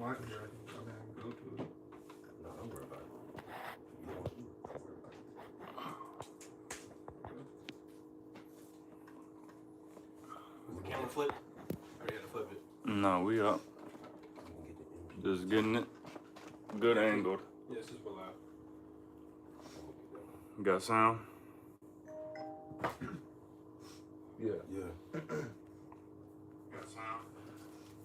watching it. I can go to it. No, don't worry about it. You don't worry about it. Is the camera flip? Or you gotta flip it? No, we up. Just getting it good angled. Yeah, this is for loud. Got sound? Yeah. Got sound.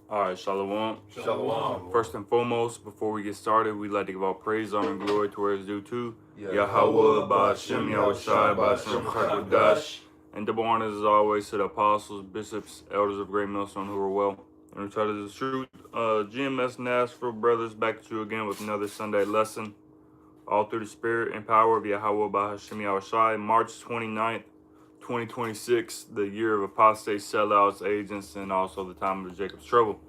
All right, Shalom. Shalom. First and foremost, before we get started, we'd like to give all praise, honor, and glory to where it's due to Yeah. Yahweh, Ba'Shem, Yahushai, Ba'Shem, Chakadash. And double honors as always to the apostles, bishops, elders of Great Millstone who are well. And we try to the truth. Gms Nashville brothers, back at you again with another Sunday lesson. All through the spirit and power of Yahweh, Ba'Shem, Yahushai. March 29th, 2026, the year of apostate sellouts, agents, and also the time of Jacob's trouble.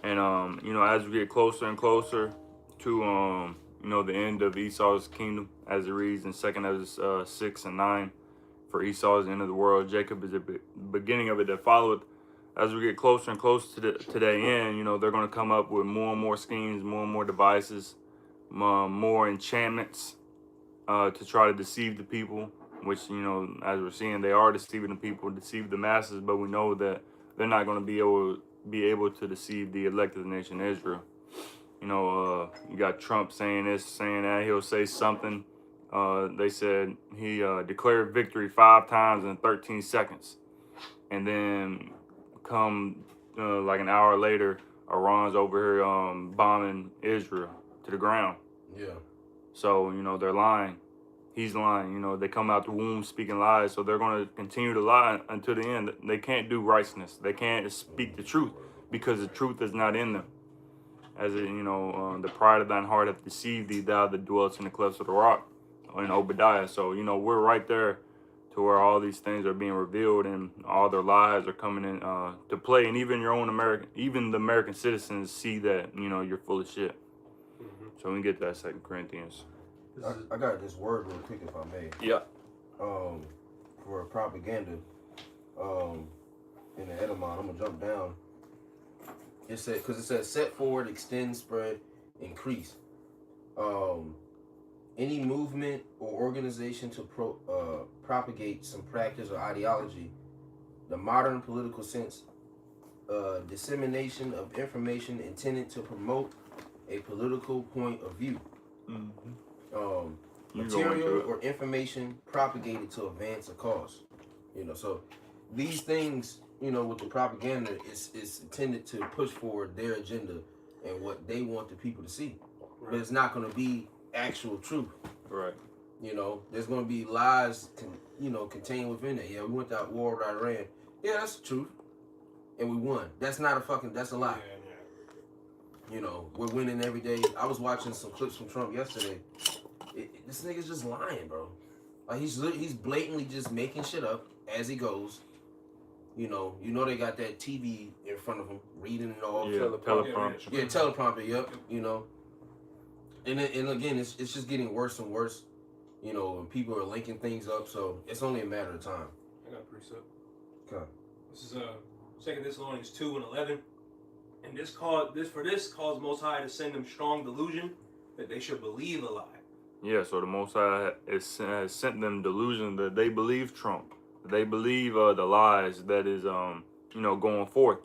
And, as we get closer and closer to, the end of Esau's kingdom, as it reads in 2nd Ezra 6 and 9, for Esau is the end of the world, Jacob is the beginning of it that followeth. As we get closer and closer to that end, they're going to come up with more and more schemes, more and more devices, more enchantments to try to deceive the people, which, as we're seeing, they are deceiving the people, deceive the masses, but we know that they're not going to be able to deceive the elect of the nation of Israel. You got Trump saying this, saying that, he'll say something. They said he declared victory 5 times in 13 seconds. And then come like an hour later, Iran's over here bombing Israel to the ground. Yeah. So, they're lying. He's lying. They come out the womb speaking lies. So they're going to continue to lie until the end. They can't do righteousness. They can't speak the truth because the truth is not in them. As it, the pride of thine heart hath deceived thee, thou that dwellest in the clefts of the rock, in Obadiah. So, we're right there to where all these things are being revealed and all their lies are coming in to play. And even your own the American citizens see that, you're full of shit. Mm-hmm. So we can get that 2 Corinthians. I got this word real quick, if I may. Yeah. For propaganda, in the Edamon, I'm gonna jump down. It says set forward, extend, spread, increase. Any movement or organization to propagate some practice or ideology, the modern political sense, dissemination of information intended to promote a political point of view. Mm-hmm. Material or information propagated to advance a cause. So these things, with the propaganda, is intended to push forward their agenda and what they want the people to see. Right. But it's not going to be actual truth. Right. There's going to be lies, contained within it. Yeah, we went to war with Iran. Yeah, that's the truth. And we won. That's not that's a lie. Yeah. We're winning every day. I was watching some clips from Trump yesterday. This nigga's just lying, bro. Like he's blatantly just making shit up as he goes. They got that TV in front of him reading it all. Yeah, teleprompter. Yeah, teleprompter. Yep. And again, it's just getting worse and worse. And people are linking things up, so it's only a matter of time. I got a precept. Okay. This is 2 Thessalonians 2 and 11. And this caused Most High to send them strong delusion that they should believe a lie. Yeah, so the Most High has sent them delusion that they believe Trump. They believe the lies that is, going forth.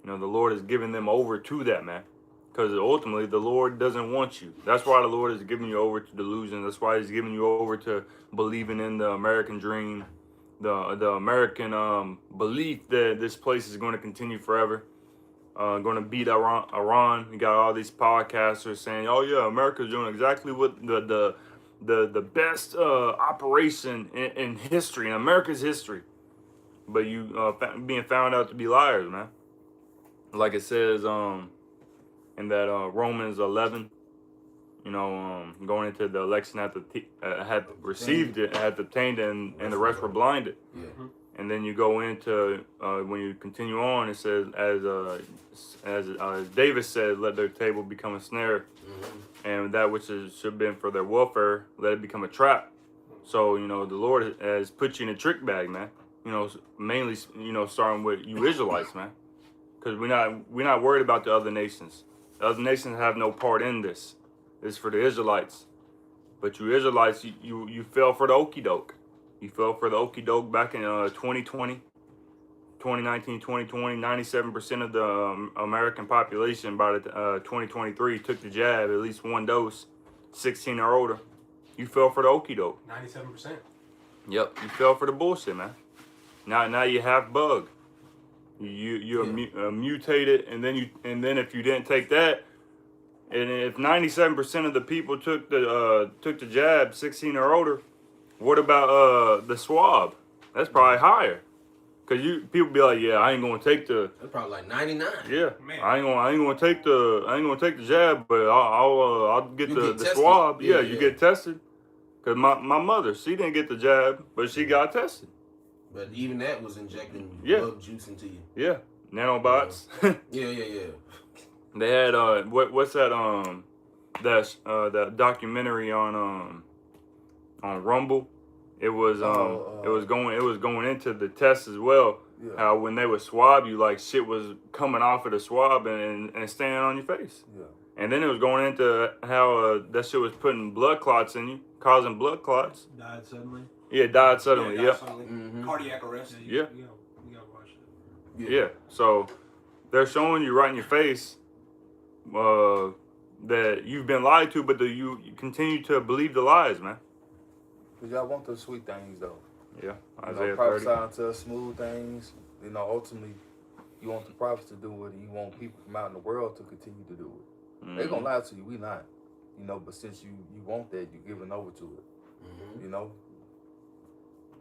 The Lord is giving them over to that, man. Because ultimately, the Lord doesn't want you. That's why the Lord is giving you over to delusion. That's why He's giving you over to believing in the American dream, the American belief that this place is going to continue forever. Going to beat Iran. You got all these podcasters saying, "Oh yeah, America's doing exactly what the best operation in history, in America's history." But you being found out to be liars, man. Like it says in that Romans 11, going into the election had received it, had obtained it, and the rest were blinded. Yeah. And then you go into when you continue on, it says as David said, let their table become a snare, and that which should have been for their welfare, let it become a trap. So the Lord has put you in a trick bag, man. Mainly starting with you Israelites, man, because we're not worried about the other nations. Other nations have no part in this. This is for the Israelites. But you Israelites, you fell for the okie doke. You fell for the okie doke back in 2020, 2019, 2020. 97% of the American population by the 2023 took the jab, at least one dose, 16 or older. You fell for the okie doke. 97%. Yep, you fell for the bullshit, man. Now you have bug. You're mutated, and then if you didn't take that, and if 97% of the people took the jab, 16 or older, what about the swab? That's probably higher. Cause people be like, yeah, I ain't gonna take the. That's probably like 99. Yeah, Man. I ain't gonna take the jab, but I'll get the swab. Yeah, you get tested. Cause my mother, she didn't get the jab, but she got tested. But even that was injecting bug juice into you. Yeah, nanobots. Yeah. They had what's that that documentary on Rumble. It was going into the test as well. Yeah. How when they would swab you, like shit was coming off of the swab and staying on your face. Yeah. And then it was going into how that shit was putting blood clots in you, causing blood clots. Died suddenly. Yeah, died suddenly. Yeah. Mm-hmm. Cardiac arrest. Yeah. You gotta watch that. Yeah. So they're showing you right in your face that you've been lied to, but you continue to believe the lies, man. Cause y'all want those sweet things though. Yeah. You Isaiah know, 30. prophesying to us smooth things. You know, ultimately, you want the prophets to do it, and you want people from out in the world to continue to do it. Mhm. They gonna lie to you, we not. You know, but since you want that, you giving over to it. Mm-hmm. You know.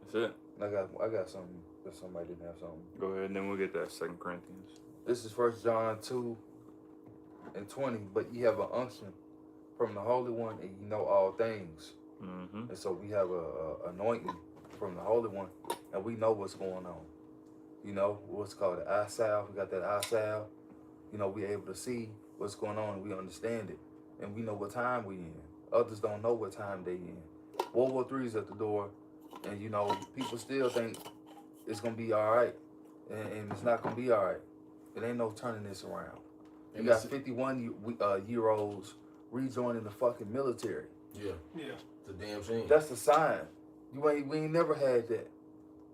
That's it. I got something. If somebody didn't have something. Go ahead, and then we'll get that 2 Corinthians. This is 1 John 2:20. But ye have an unction from the Holy One, and you know all things. Mm-hmm. And so we have a anointing from the Holy One, and we know what's going on. You know, what's called the eye salve. We got that eye salve. You know, we able to see what's going on, and we understand it. And we know what time we in. Others don't know what time they in. World War III is at the door, and, you know, people still think it's going to be all right. And it's not going to be all right. It ain't no turning this around. You got 51-year-olds rejoining the fucking military. Yeah. It's a damn shame. That's a sign. We ain't never had that.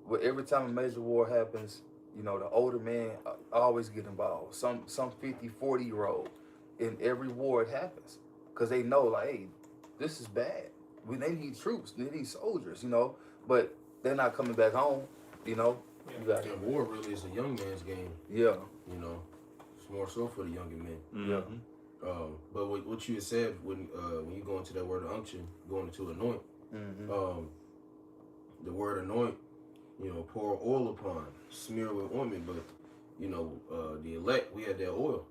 But every time a major war happens, you know, the older men always get involved. Some 50, 40-year-old. In every war it happens. Because they know, like, hey, this is bad. They need troops. They need soldiers, you know. But they're not coming back home, you know. Yeah, war really is a young man's game. Yeah. You know, it's more so for the younger men. Mm-hmm. But what you had said when you go into that word unction, going into anoint, Mm-hmm. the word anoint, you know, pour oil upon, smear with ointment. But you know, the elect, we had that oil.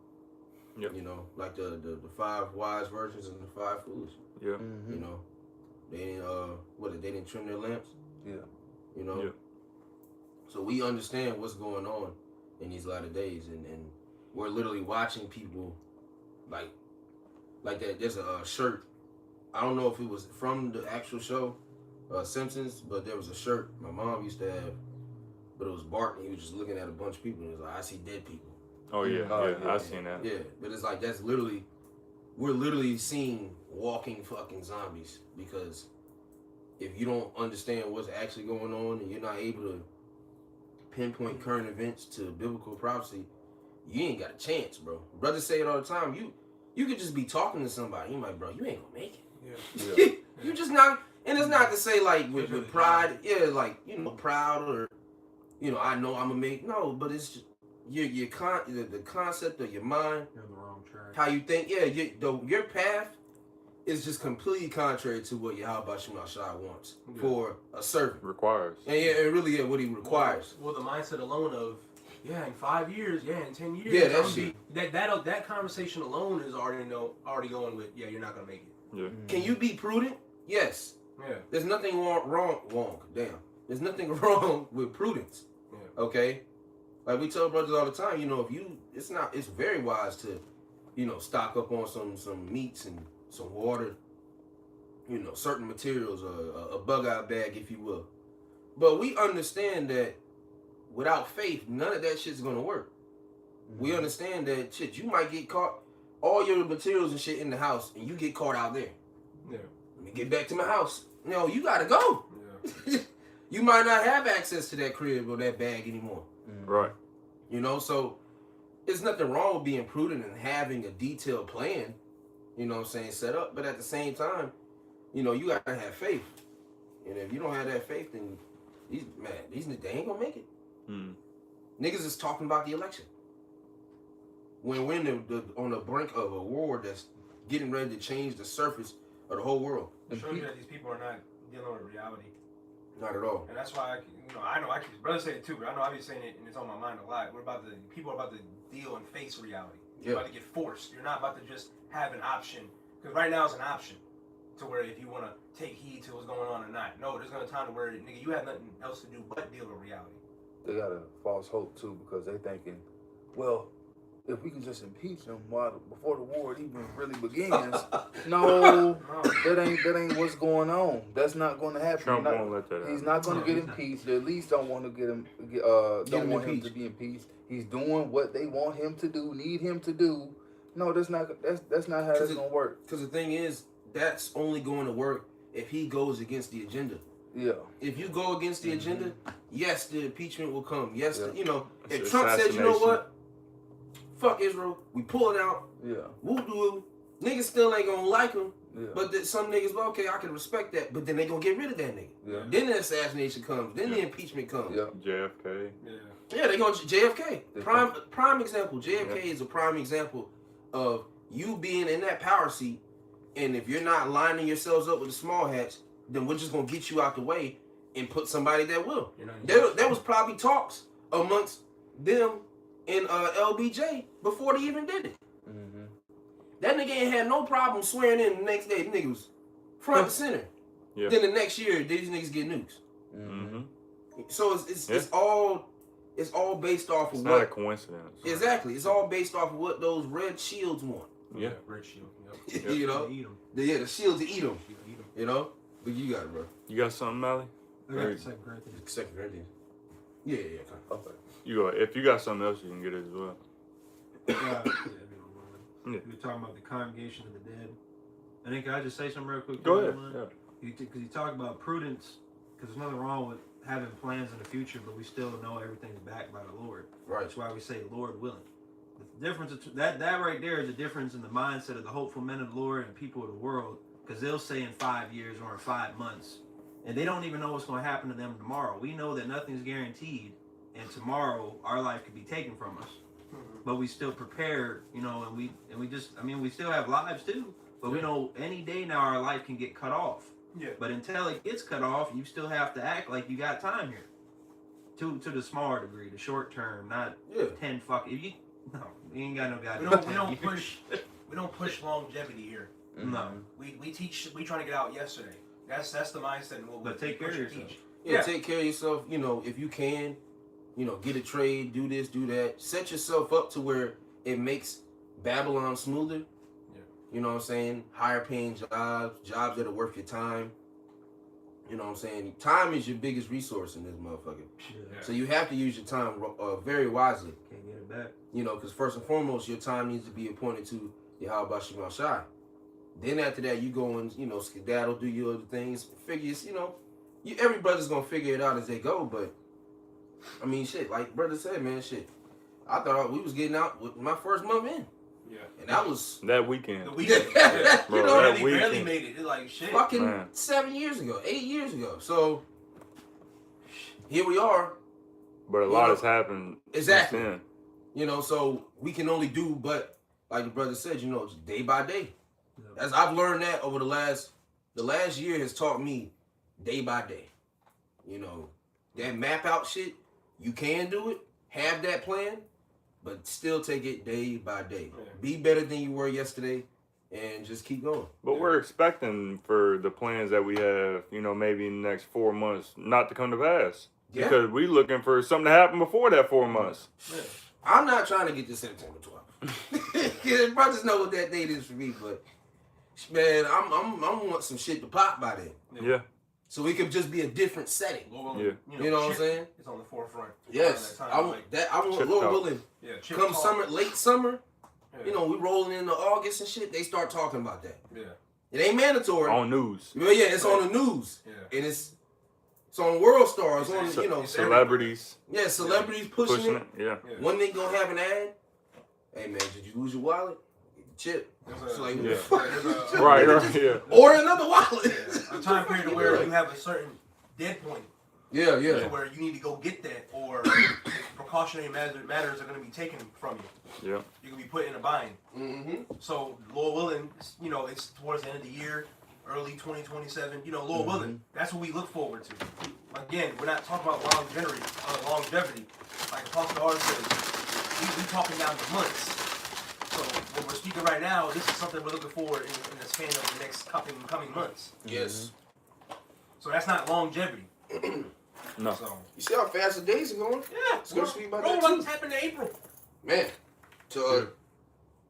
Yep. You know, like the 5 wise virgins and the 5 foolish. Yeah. Mm-hmm. You know, they didn't they didn't trim their lamps. Yeah. You know. Yeah. So we understand what's going on in these latter days, and we're literally watching people like that. There's a shirt. I don't know if it was from the actual show, Simpsons, but there was a shirt my mom used to have, but it was Bart, and he was just looking at a bunch of people, and it was like, I see dead people. Oh yeah. Oh, Yeah. yeah. I've seen that. Yeah, but it's like we're literally seeing walking fucking zombies, because if you don't understand what's actually going on and you're not able to pinpoint current events to biblical prophecy, you ain't got a chance, bro. Brothers say it all the time. You could just be talking to somebody. You're like, bro, you ain't gonna make it. Yeah. You just not, and it's not to say like with pride, like, you know, proud or, you know, I know I'm gonna make, no, but it's just the concept of your mind, You're on the wrong track. how you think, your path is just completely contrary to what Yahweh Shai wants for a servant. Requires. And it really what he requires. Well, the mindset alone of, in 5 years, in 10 years. Yeah, that shit. That conversation alone is already going with, you're not gonna make it. Yeah. Can you be prudent? Yes. Yeah. There's nothing wrong. There's nothing wrong with prudence. Yeah. Okay? Like we tell brothers all the time, you know, it's very wise to, you know, stock up on some meats and some water, you know, certain materials, a bug out bag, if you will. But we understand that without faith, none of that shit's gonna work. We understand that shit, you might get caught. all your materials and shit in the house, and you get caught out there. Yeah. Let me get back to my house. No, you gotta go. Yeah. You might not have access to that crib or that bag anymore. Right. You know, so there's nothing wrong with being prudent and having a detailed plan, you know what I'm saying, set up. But at the same time, you know, you gotta have faith. And if you don't have that faith, then these they ain't gonna make it. Niggas is talking about the election. When we're on the brink of a war that's getting ready to change the surface of the whole world. It shows you that these people are not dealing with reality. Not at all. And that's why, I know I keep, brother say it too, but I know I be saying it and it's on my mind a lot. People are about to deal and face reality. You're about to get forced. You're not about to just have an option. Because right now it's an option to where if you want to take heed to what's going on or not. No, there's going to be a time to where, nigga, you have nothing else to do but deal with reality. They got a false hope too because they thinking, well, if we can just impeach him before the war even really begins, no, that ain't what's going on. That's not going to happen. Trump won't let that happen. He's not going to get impeached. They at least don't want to get him. Don't want him to be impeached. He's doing what they want him to do, need him to do. No, that's not how that's going to work. Because the thing is, that's only going to work if he goes against the agenda. Yeah. If you go against the agenda, yes, the impeachment will come. Yes, Yeah. you know, if It's Trump said, you know assassination. what? Fuck Israel. We pull it out. Yeah. Woo-doo. Niggas still ain't gonna like him. Yeah. But some niggas, well, okay, I can respect that. But then they gonna get rid of that nigga. Yeah. Then the assassination comes. Then the impeachment comes. Yeah. JFK. Yeah. Yeah, they gonna JFK. Yeah. Prime example. JFK is a prime example of you being in that power seat, and if you're not lining yourselves up with the small hats, then we're just gonna get you out the way and put somebody that will. There was probably talks amongst them and LBJ before they even did it. Mm-hmm. That nigga ain't had no problem swearing in the next day. The nigga was front and center. Yeah. Then the next year, these niggas get nukes. Mm-hmm. So it's all based off of It's what. not a coincidence. Exactly. It's all based off of what those red shields want. Yeah. Red shield. Yep. You know? Eat 'em. The shield to eat them. Eat 'em. You know? But you got it, bro. You got something, Mally? I got the Second Corinthians. Second Corinthians. Yeah. Okay. You go. If you got something else, you can get it as well. We were talking about the congregation of the dead. I think, can I just say something real quick? Go ahead. Yeah. Because you talk about prudence, because there's nothing wrong with having plans in the future, but we still know everything's backed by the Lord. Right. That's why we say Lord willing. The difference, that right there is a difference in the mindset of the hopeful men of the Lord and people of the world, because they'll say in 5 years or in 5 months, and they don't even know what's going to happen to them tomorrow. We know that nothing's guaranteed, and tomorrow our life could be taken from us. But we still prepare, you know, and we just, I mean, we still have lives too, but we know any day now our life can get cut off. Yeah. But until it gets cut off, you still have to act like you got time here. To the smaller degree, the short term, not 10 if you no, we ain't got no goddamn. We don't push longevity here. No. We trying to get out yesterday. That's the mindset. And what But take care of yourself. Yeah, take care of yourself. You know, if you can, you know, get a trade, do this, do that. Set yourself up to where it makes Babylon smoother. Yeah. You know what I'm saying? Higher paying jobs that are worth your time. You know what I'm saying? Time is your biggest resource in this motherfucker. Yeah. So you have to use your time very wisely. Can't get it back. You know, because first and foremost, your time needs to be appointed to Yahweh Shema Shai. Then after that, you go and, you know, skedaddle, do your other things. Figures, you know, every brother's going to figure it out as they go. But, I mean, shit, like brother said, man, shit. I thought we was getting out with my first month in. Yeah. And that was That weekend. The weekend. Yeah. Bro, You know, that barely weekend. made it. It's like shit. fucking Man. 7 years ago, 8 years ago. So, here we are. But a lot has happened Exactly. since then. You know, so we can only do but, like the brother said, you know, just day by day. Yeah. As I've learned that over the last year has taught me day by day. You know, that map out shit, you can do it, have that plan, but still take it day by day. Yeah. Be better than you were yesterday and just keep going. But we're expecting for the plans that we have, you know, maybe in the next 4 months not to come to pass. Yeah. Because we looking for something to happen before that 4 months. Yeah. I'm not trying to get to September 12th. Brothers know what that date is for me, but man, I'm want some shit to pop by then. Yeah. So it could just be a different setting. Lord Yeah. willing, You know what I'm shit saying? It's on the forefront. Yes. Around that I time, want like, that. I want Chip Lord talk. willing. yeah, chip Come talk. summer, late summer, You know, we rolling into August and shit. They start talking about that. Yeah. It ain't mandatory. On news. Well, yeah, it's on the news. Yeah. And it's on World Star. It's on, you know. Celebrities. Yeah, celebrities pushing it. Yeah. One nigga gonna have an ad. Hey, man, did you lose your wallet? Chip. It's like, Right, yeah. Or another wallet. Yeah. A time period where you have a certain dead point. Yeah. Where you need to go get that, or precautionary matters are going to be taken from you. Yeah. You can be put in a bind. Mm-hmm. So, Lord willing, you know, it's towards the end of the year, early 2027. You know, Lord willing, that's what we look forward to. Again, we're not talking about longevity. Like Apostle R says, we talking down to months. So, what we're speaking right now, this is something we're looking forward in the span of the next coming months. Yes. So that's not longevity. No. So, You see how fast the days are going? yeah, It's gonna speak about bro, that too. what's happened in April? Man, to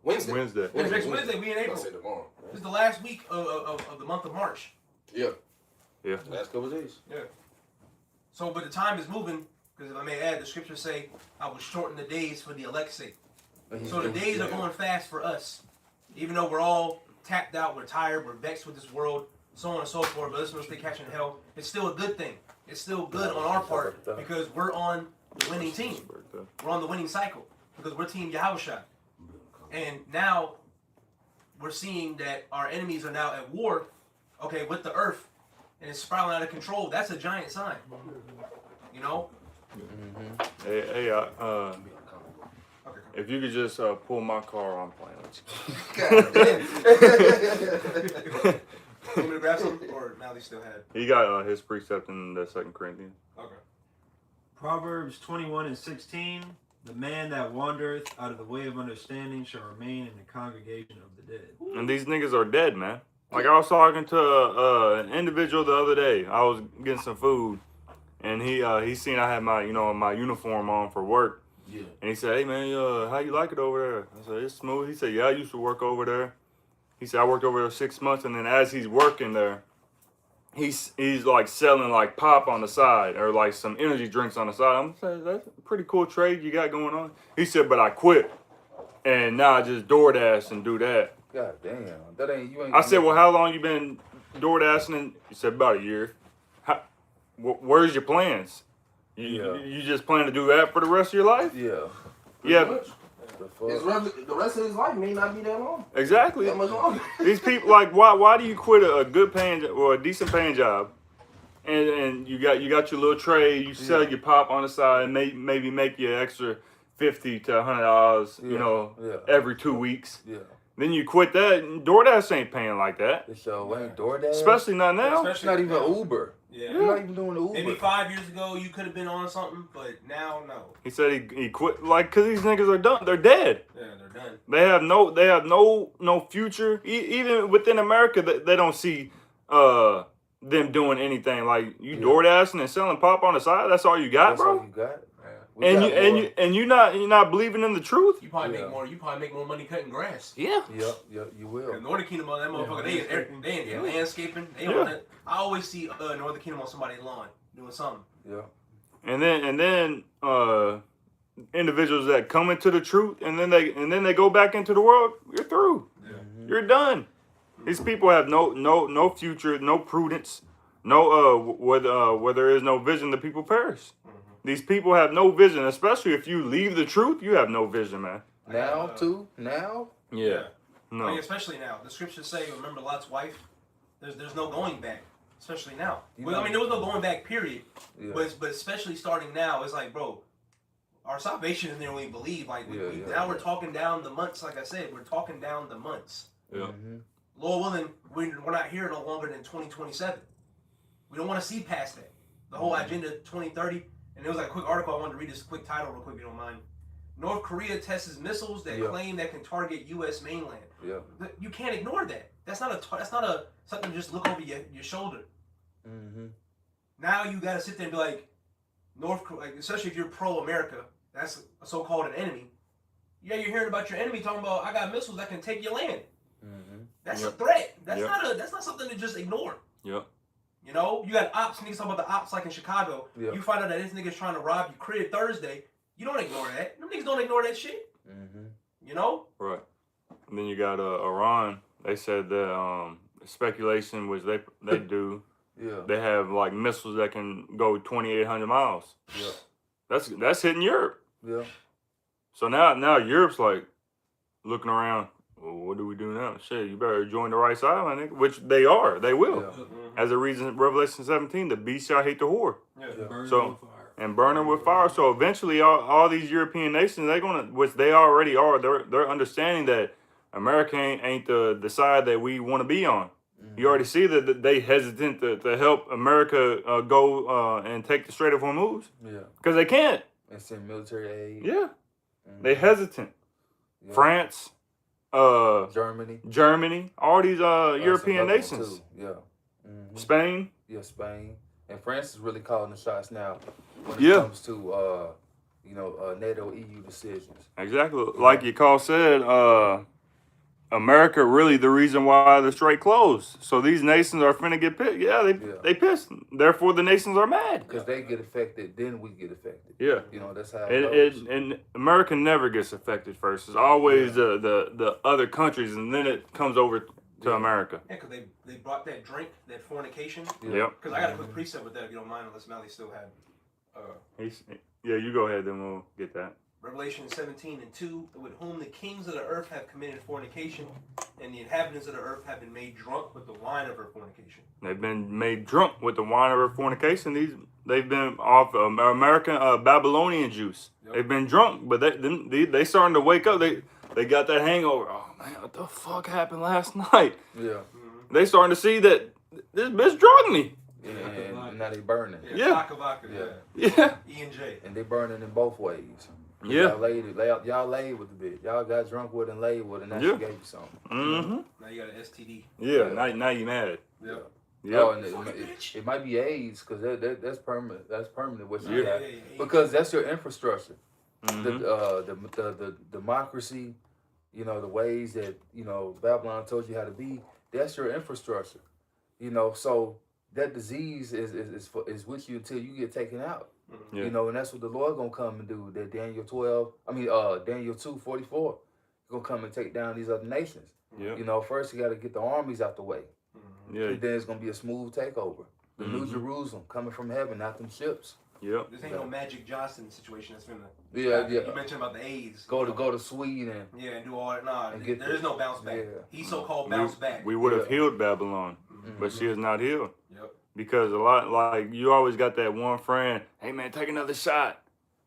Wednesday. Next Wednesday, we in April. I'll say tomorrow. This is the last week of the month of March. Yeah. Yeah. Last couple of days. Yeah. So, but the time is moving, because if I may add, the scriptures say, I will shorten the days for the elect's sake. So the days are going fast for us. Even though we're all tapped out, we're tired, we're vexed with this world, so on and so forth, but listeners, stay catching hell. It's still a good thing. It's still good on our part, because we're on the winning team. We're on the winning cycle, because we're Team Yahushua. And now, we're seeing that our enemies are now at war, okay, with the earth, and it's spiraling out of control. That's a giant sign. You know? Hey, Okay. if you could just pull my car, I'm playing with God damn. You want me to grab some, or now they still had? you. He got his precept in the 2 Corinthians. Okay. Proverbs 21:16. The man that wandereth out of the way of understanding shall remain in the congregation of the dead. And these niggas are dead, man. Like I was talking to an individual the other day. I was getting some food, and he seen I had my my uniform on for work. Yeah. And he said, "Hey man, how you like it over there?" I said, "It's smooth." He said, "Yeah, I used to work over there." He said, "I worked over there 6 months," and then as he's working there, he's like selling like pop on the side or like some energy drinks on the side. I'm saying that's a pretty cool trade you got going on. He said, "But I quit, and now I just DoorDash and do that." God damn, that ain't you ain't. I said, "Well, how long you been DoorDashing?" And he said, "About a year." Where's your plans? You just plan to do that for the rest of your life? Yeah. Yeah. The rest of his life may not be that long. Exactly. That much longer. These people, like, why do you quit a good paying or a decent paying job, and you got your little trade, you sell your pop on the side, and maybe make you an extra $50 to $100, every 2 weeks. Yeah. Then you quit that, and DoorDash ain't paying like that. So ain't DoorDash. Especially not now. It's not even Uber. Yeah. You're not even doing the Uber. Maybe 5 years ago you could have been on something, but now no. He said he quit, like, cause these niggas are done. They're dead. Yeah, they're done. They have no future. Even within America, they don't see them doing anything. Like you DoorDashing and selling pop on the side. That's all you got, That's bro. all you got. And you're not believing in the truth. You probably make more. You probably make more money cutting grass. Yeah. Yep, you will. The Northern Kingdom on that motherfucker, they in everything. They in landscaping. They on that. I always see Northern Kingdom on somebody's lawn doing something. Yeah. And then individuals that come into the truth and then they go back into the world. You're through. Yeah. You're done. These people have no future, no prudence, no where there is no vision, the people perish. These people have no vision, especially if you leave the truth. You have no vision, man. Now too. Now. Yeah. No. I mean, especially now. The scriptures say, remember Lot's wife? There's no going back. Especially now. Well, I mean, there was no going back, period. Yeah. But especially starting now, it's like, bro, our salvation isn't there when we believe. Like, now we're talking down the months. Like I said, we're talking down the months. Yeah. Lord willing, we're not here no longer than 2027. We don't want to see past that. The whole agenda 2030. And there was like a quick article. I wanted to read this quick title real quick, if you don't mind. North Korea tests missiles that claim that can target U.S. mainland. Yeah. You can't ignore that. That's not a something to just look over your shoulder. Now you got to sit there and be like, North Korea, like, especially if you're pro-America, that's so-called an enemy. Yeah, you're hearing about your enemy talking about, I got missiles that can take your land. That's a threat. That's not something to just ignore. Yep. You know, you got ops, niggas talking about the ops like in Chicago. Yeah. You find out that this nigga's trying to rob your crib Thursday. You don't ignore that. Them niggas don't ignore that shit. You know? Right. then you got Iran. They said that speculation, which they do. Yeah. They have like missiles that can go 2,800 miles. Yeah. That's hitting Europe. Yeah. So now Europe's like looking around. Well, what do we do now? Shit, you better join the right side, my nigga. Which they are. They will. Yeah. As a reason, Revelation 17, the beast shall hate the whore. Burn So- with fire. And burn them with fire. So eventually, all these European nations, they're gonna, which they already are, they're understanding that America ain't the side that we want to be on. You already see that they hesitant to help America go and take the Strait of Hormuz Yeah. because they can't. And send military aid. Yeah, Mhm. they hesitant. Yeah. France, Germany. all these That's European another one, nations, too. Yeah. Mhm. Spain. Yeah, Spain. And France is really calling the shots now when it Yeah. comes to NATO EU decisions. Exactly. Like your call said, America really the reason why the strait closed. So these nations are finna get pissed. Yeah, they pissed. Therefore, the nations are mad. Because they get affected, then we get affected. Yeah. You know, that's how it goes. And America never gets affected first. It's always the other countries, and then it comes over to America. Yeah, because they brought that drink, that fornication. Yep. Because I got a quick precept with that, if you don't mind, unless Mally still had. Yeah, you go ahead, then we'll get that. Revelation 17:2, with whom the kings of the earth have committed fornication, and the inhabitants of the earth have been made drunk with the wine of her fornication. They've been made drunk with the wine of her fornication. They've been off American Babylonian juice. Yep. They've been drunk, but they starting to wake up. They got that hangover. Oh man, what the fuck happened last night? Yeah. They starting to see that this bitch drugged me. And now they burning. Yeah. Vodka, Yeah. E&J. And they burning in both ways. Yeah. Y'all laid with the bitch. Y'all got drunk with and laid with, and now Yeah. she gave you something. Mm-hmm. Now you got an STD. Yeah. Yeah. Now you mad. Yeah. Yeah. Oh, and it might be AIDS because that's permanent. That's permanent. What you Yeah. got because that's your infrastructure. Mhm. The democracy, you know, the ways that Babylon told you how to be. That's your infrastructure. You know, so that disease is with you until you get taken out. Yeah. You know, and that's what the Lord gonna come and do. That Daniel 2:44, gonna come and take down these other nations. Yeah. You know, first you got to get the armies out the way. Yeah. And then it's gonna be a smooth takeover. The New Mhm. Jerusalem coming from heaven, not them ships. Yep. This ain't no Magic Johnson situation that's finna. Yeah. You mentioned about the AIDS. Go to Sweden. Yeah, and do all that. Nah, And get there is no bounce back. yeah. He so-called bounce back. We would have Yeah. healed Babylon, Mhm. but she is not healed. Yep. Because a lot, like you always got that one friend. Hey man, take another shot.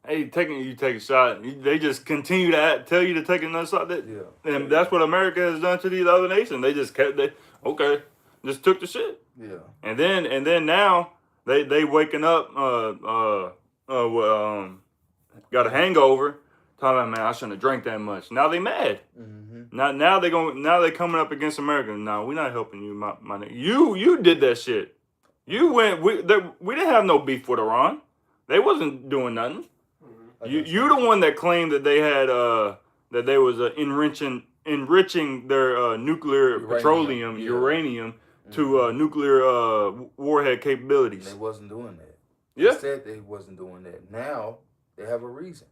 Hey, you take a shot. They just continue to tell you to take another shot. Yeah. And that's what America has done to these other nations. They just just took the shit. Yeah. And then now they waking up got a hangover. Talking about, man, I shouldn't have drank that much. Now they mad. Mm-hmm. Now they coming up against America. No, we're not helping you, my nigga. You did that shit. You went. We didn't have no beef with Iran. They wasn't doing nothing. You the one that claimed that they had that they was enriching their nuclear petroleum uranium to nuclear warhead capabilities. They wasn't doing that. Yeah. They said they wasn't doing that. Now they have a reason.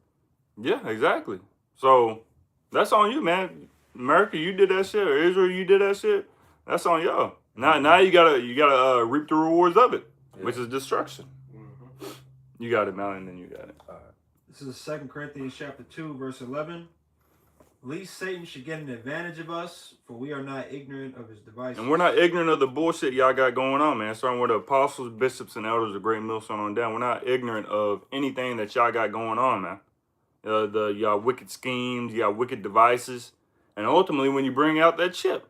Yeah, exactly. So that's on you, man. America, you did that shit, or Israel, you did that shit. That's on y'all. Now you gotta reap the rewards of it, which is destruction. Mm-hmm. You got it, Mal, and then you got it. All right. This is 2 Corinthians chapter 2, verse 11. Least Satan should get an advantage of us, for we are not ignorant of his devices. And we're not ignorant of the bullshit y'all got going on, man. Starting with the apostles, bishops, and elders of Great Millstone on down. We're not ignorant of anything that y'all got going on, man. Y'all wicked schemes, y'all wicked devices. And ultimately, when you bring out that chip,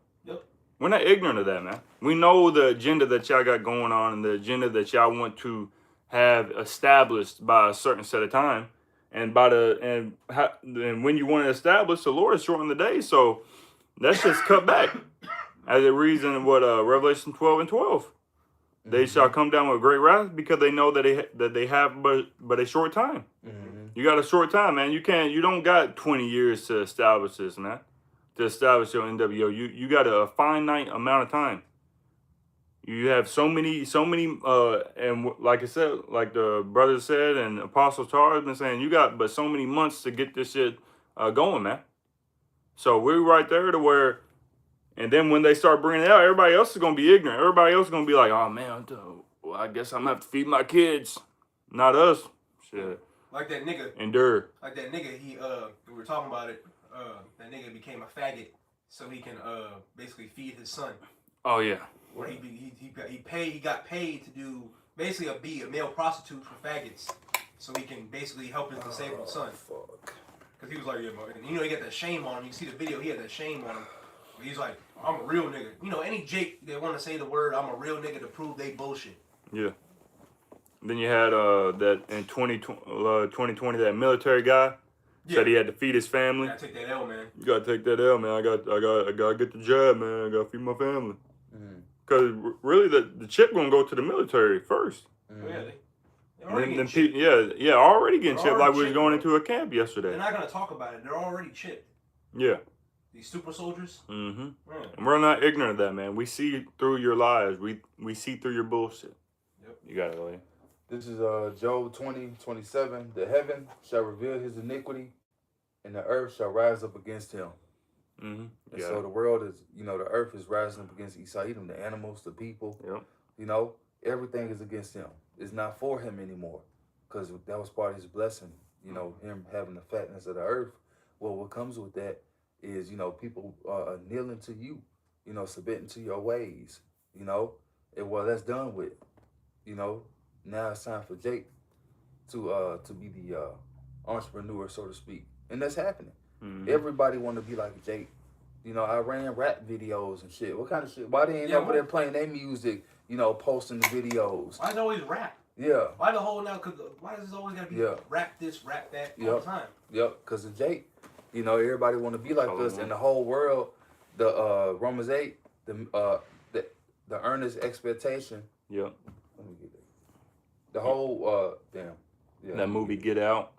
we're not ignorant of that, man. We know the agenda that y'all got going on and the agenda that y'all want to have established by a certain set of time. And and when you want to establish, the Lord is shortening the day. So that's just cut back. As it reads in Revelation 12:12. They shall come down with great wrath because they know that they have but a short time. Mm-hmm. You got a short time, man. You don't got 20 years to establish this, man. To establish your NWO. You got a finite amount of time. You have so many, and like I said, like the brother said, and Apostle Tar has been saying, you got but so many months to get this shit going, man. So we're right there to where, and then when they start bringing it out, everybody else is gonna be ignorant. Everybody else is gonna be like, "Oh man, well, I guess I'm gonna have to feed my kids, not us." Shit. Like that nigga. Endure. Like that nigga. We were talking about it. That nigga became a faggot so he can basically feed his son. Oh yeah. Where he got paid to do basically be a male prostitute for faggots, so he can basically help his disabled son. Fuck. Cause he was like, yeah, man. You know, he got that shame on him. You see the video, he had that shame on him. But he's like, I'm a real nigga. You know, any Jake that want to say the word, I'm a real nigga to prove they bullshit. Yeah. Then you had that in 2020 that military guy said he had to feed his family. You gotta take that L, man. You gotta take that L, man. I gotta get the job, man. I gotta feed my family. Cause really, the chip gonna go to the military first. Yeah, already getting chipped like we was going into a camp yesterday. They're not gonna talk about it. They're already chipped. Yeah. These super soldiers. Mm-hmm. Yeah. And we're not ignorant of that, man. We see through your lies. We see through your bullshit. Yep. You got it, Lay. This is Job 20:27. The heaven shall reveal his iniquity, and the earth shall rise up against him. Mm-hmm. And so the world is, the earth is rising up against Esau, the animals, the people. Yep. Everything is against him. It's not for him anymore, because that was part of his blessing. Him having the fatness of the earth. Well, what comes with that is, people are kneeling to you, submitting to your ways, and well, that's done with, Now it's time for Jake to be the entrepreneur, so to speak, and that's happening. Mm-hmm. Everybody want to be like Jake. I ran rap videos and shit. What kind of shit? Why they ain't over there playing their music? Posting the videos. Why is it always rap? Yeah. Why the whole now? Cause why does it always gotta be rap this, rap that all the time? Yep. Cause of Jake. Everybody want to be like us, and the whole world. The Romans 8. The earnest expectation. Yep. Let me get that. The whole that movie Get Out.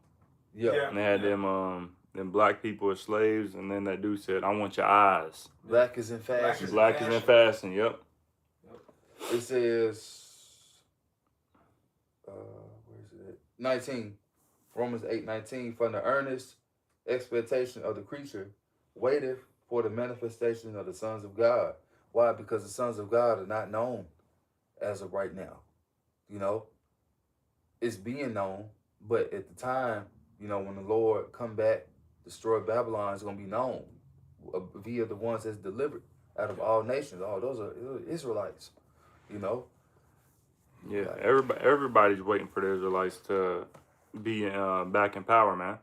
Yeah. And they had them black people as slaves, and then that dude said, "I want your eyes." Black is in fashion. Black is in fashion. Yep. It says, where is it? 19. Romans 8:19. From the earnest expectation of the creature, waiteth for the manifestation of the sons of God. Why? Because the sons of God are not known as of right now. It's being known, but at the time, when the Lord come back, destroy Babylon, it's going to be known via the ones that's delivered out of all nations. All those are Israelites, Yeah, everybody's waiting for the Israelites to be back in power, man.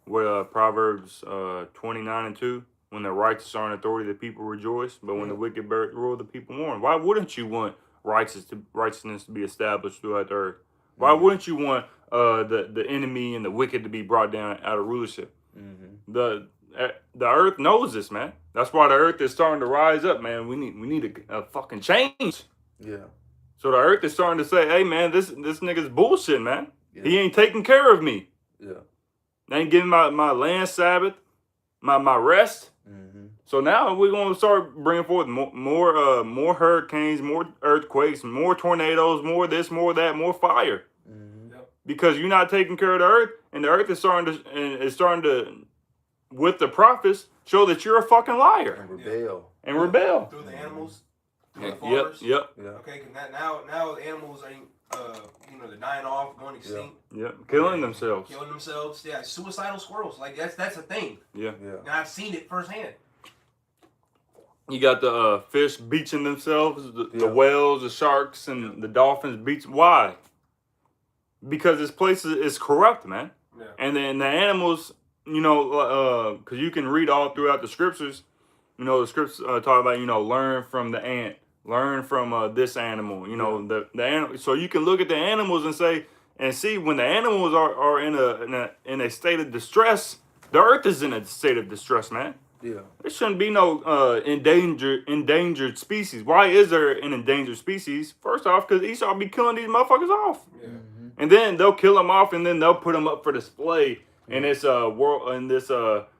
With Proverbs 29:2, when the righteous are in authority, the people rejoice, but when the wicked rule, the people mourn. Why wouldn't you want righteousness to be established throughout the earth? Why wouldn't you want the enemy and the wicked to be brought down out of rulership? Mm-hmm. The earth knows this, man. That's why the earth is starting to rise up, man. We need a fucking change. Yeah. So the earth is starting to say, "Hey, man, this nigga's bullshit, man. Yeah. He ain't taking care of me. Yeah. They ain't giving my land Sabbath, my rest." Mm-hmm. So now we're gonna start bringing forth more hurricanes, more earthquakes, more tornadoes, more this, more that, more fire. Mm-hmm. Yep. Because you're not taking care of the earth, and the earth is starting to, with the prophets, show that you're a fucking liar and rebel. And rebel through the animals, through the farmers. farmers. Yep. Okay, cause now the animals ain't they're dying off, going extinct. Yep. Killing themselves. Yeah, suicidal squirrels. Like that's a thing. Yeah. And I've seen it firsthand. You got the fish beaching themselves, the whales, the sharks, and the dolphins beach. Why? Because this place is corrupt, man. Yeah. And then the animals, because you can read all throughout the scriptures. The scriptures talk about, learn from the ant, learn from this animal. The animal. So you can look at the animals and see when the animals are in a state of distress. The earth is in a state of distress, man. Yeah. There shouldn't be no endangered species. Why is there an endangered species? First off, because Esau be killing these motherfuckers off. Yeah. Mm-hmm. And then they'll kill them off, and then they'll put them up for display in this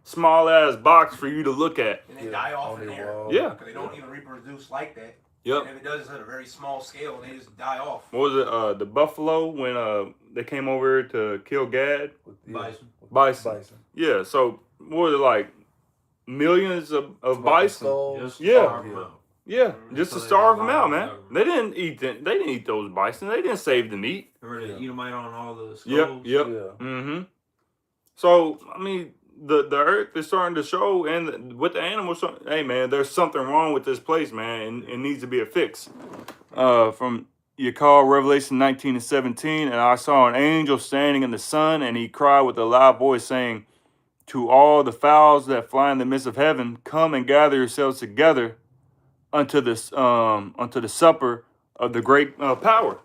small ass box for you to look at. And they die off in there. Yeah. Because they don't even reproduce like that. Yep. And if it does, it's at a very small scale, and they just die off. What was it? The buffalo when they came over to kill Gad? Bison. Yeah. So what was it like? millions of Smoking bison. skulls. Just to Yeah. starve 'em out. Yeah, just So to they starve them rely out, on the man. government. They didn't eat them. They didn't eat those bison. They didn't save the meat. Remember the Edomite on all the skulls? Yep. Yeah. Mm-hmm. So I mean, the earth is starting to show, and with the animals, hey man, there's something wrong with this place, man, and it needs to be a fix. From you call Revelation 19:17, and I saw an angel standing in the sun, and he cried with a loud voice, saying, "To all the fowls that fly in the midst of heaven, come and gather yourselves together unto this unto the supper of the great power."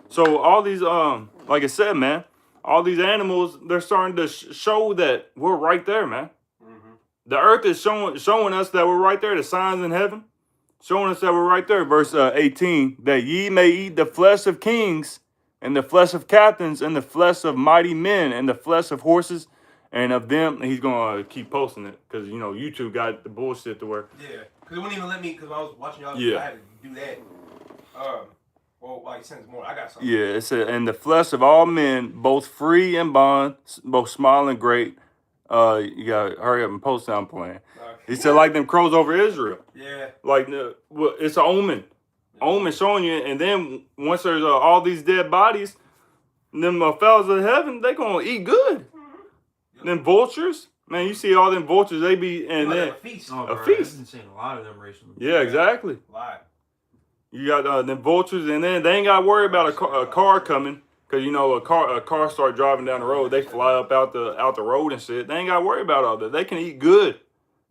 So all these like I said, man, all these animals, they're starting to show that we're right there, man. The earth is showing us that we're right there. The signs in heaven showing us that we're right there. Verse 18, that ye may eat the flesh of kings and the flesh of captains and the flesh of mighty men and the flesh of horses and of them. He's gonna keep posting it because you know YouTube got the bullshit to where. Yeah, because it wouldn't even let me, because I was watching y'all, Yeah. I had to do that. Well, while he sends more, I got something. Yeah, it said, and the flesh of all men, both free and bond, both small and great. You gotta hurry up and post that I'm playing. He said, like them crows over Israel. Yeah. Like, well, it's an omen. Omen showing you. And then once there's all these dead bodies, them fellas of heaven, they gonna eat good. Them vultures, man, you see all them vultures, they be, and then, a feast. Oh, A bro, feast. I've been seeing a lot of them recently. yeah, exactly. Live. You got them vultures, and then they ain't got to worry about a car coming, cause you know a car start driving down the road, they fly up out the road and shit. They ain't got to worry about all that. They can eat good,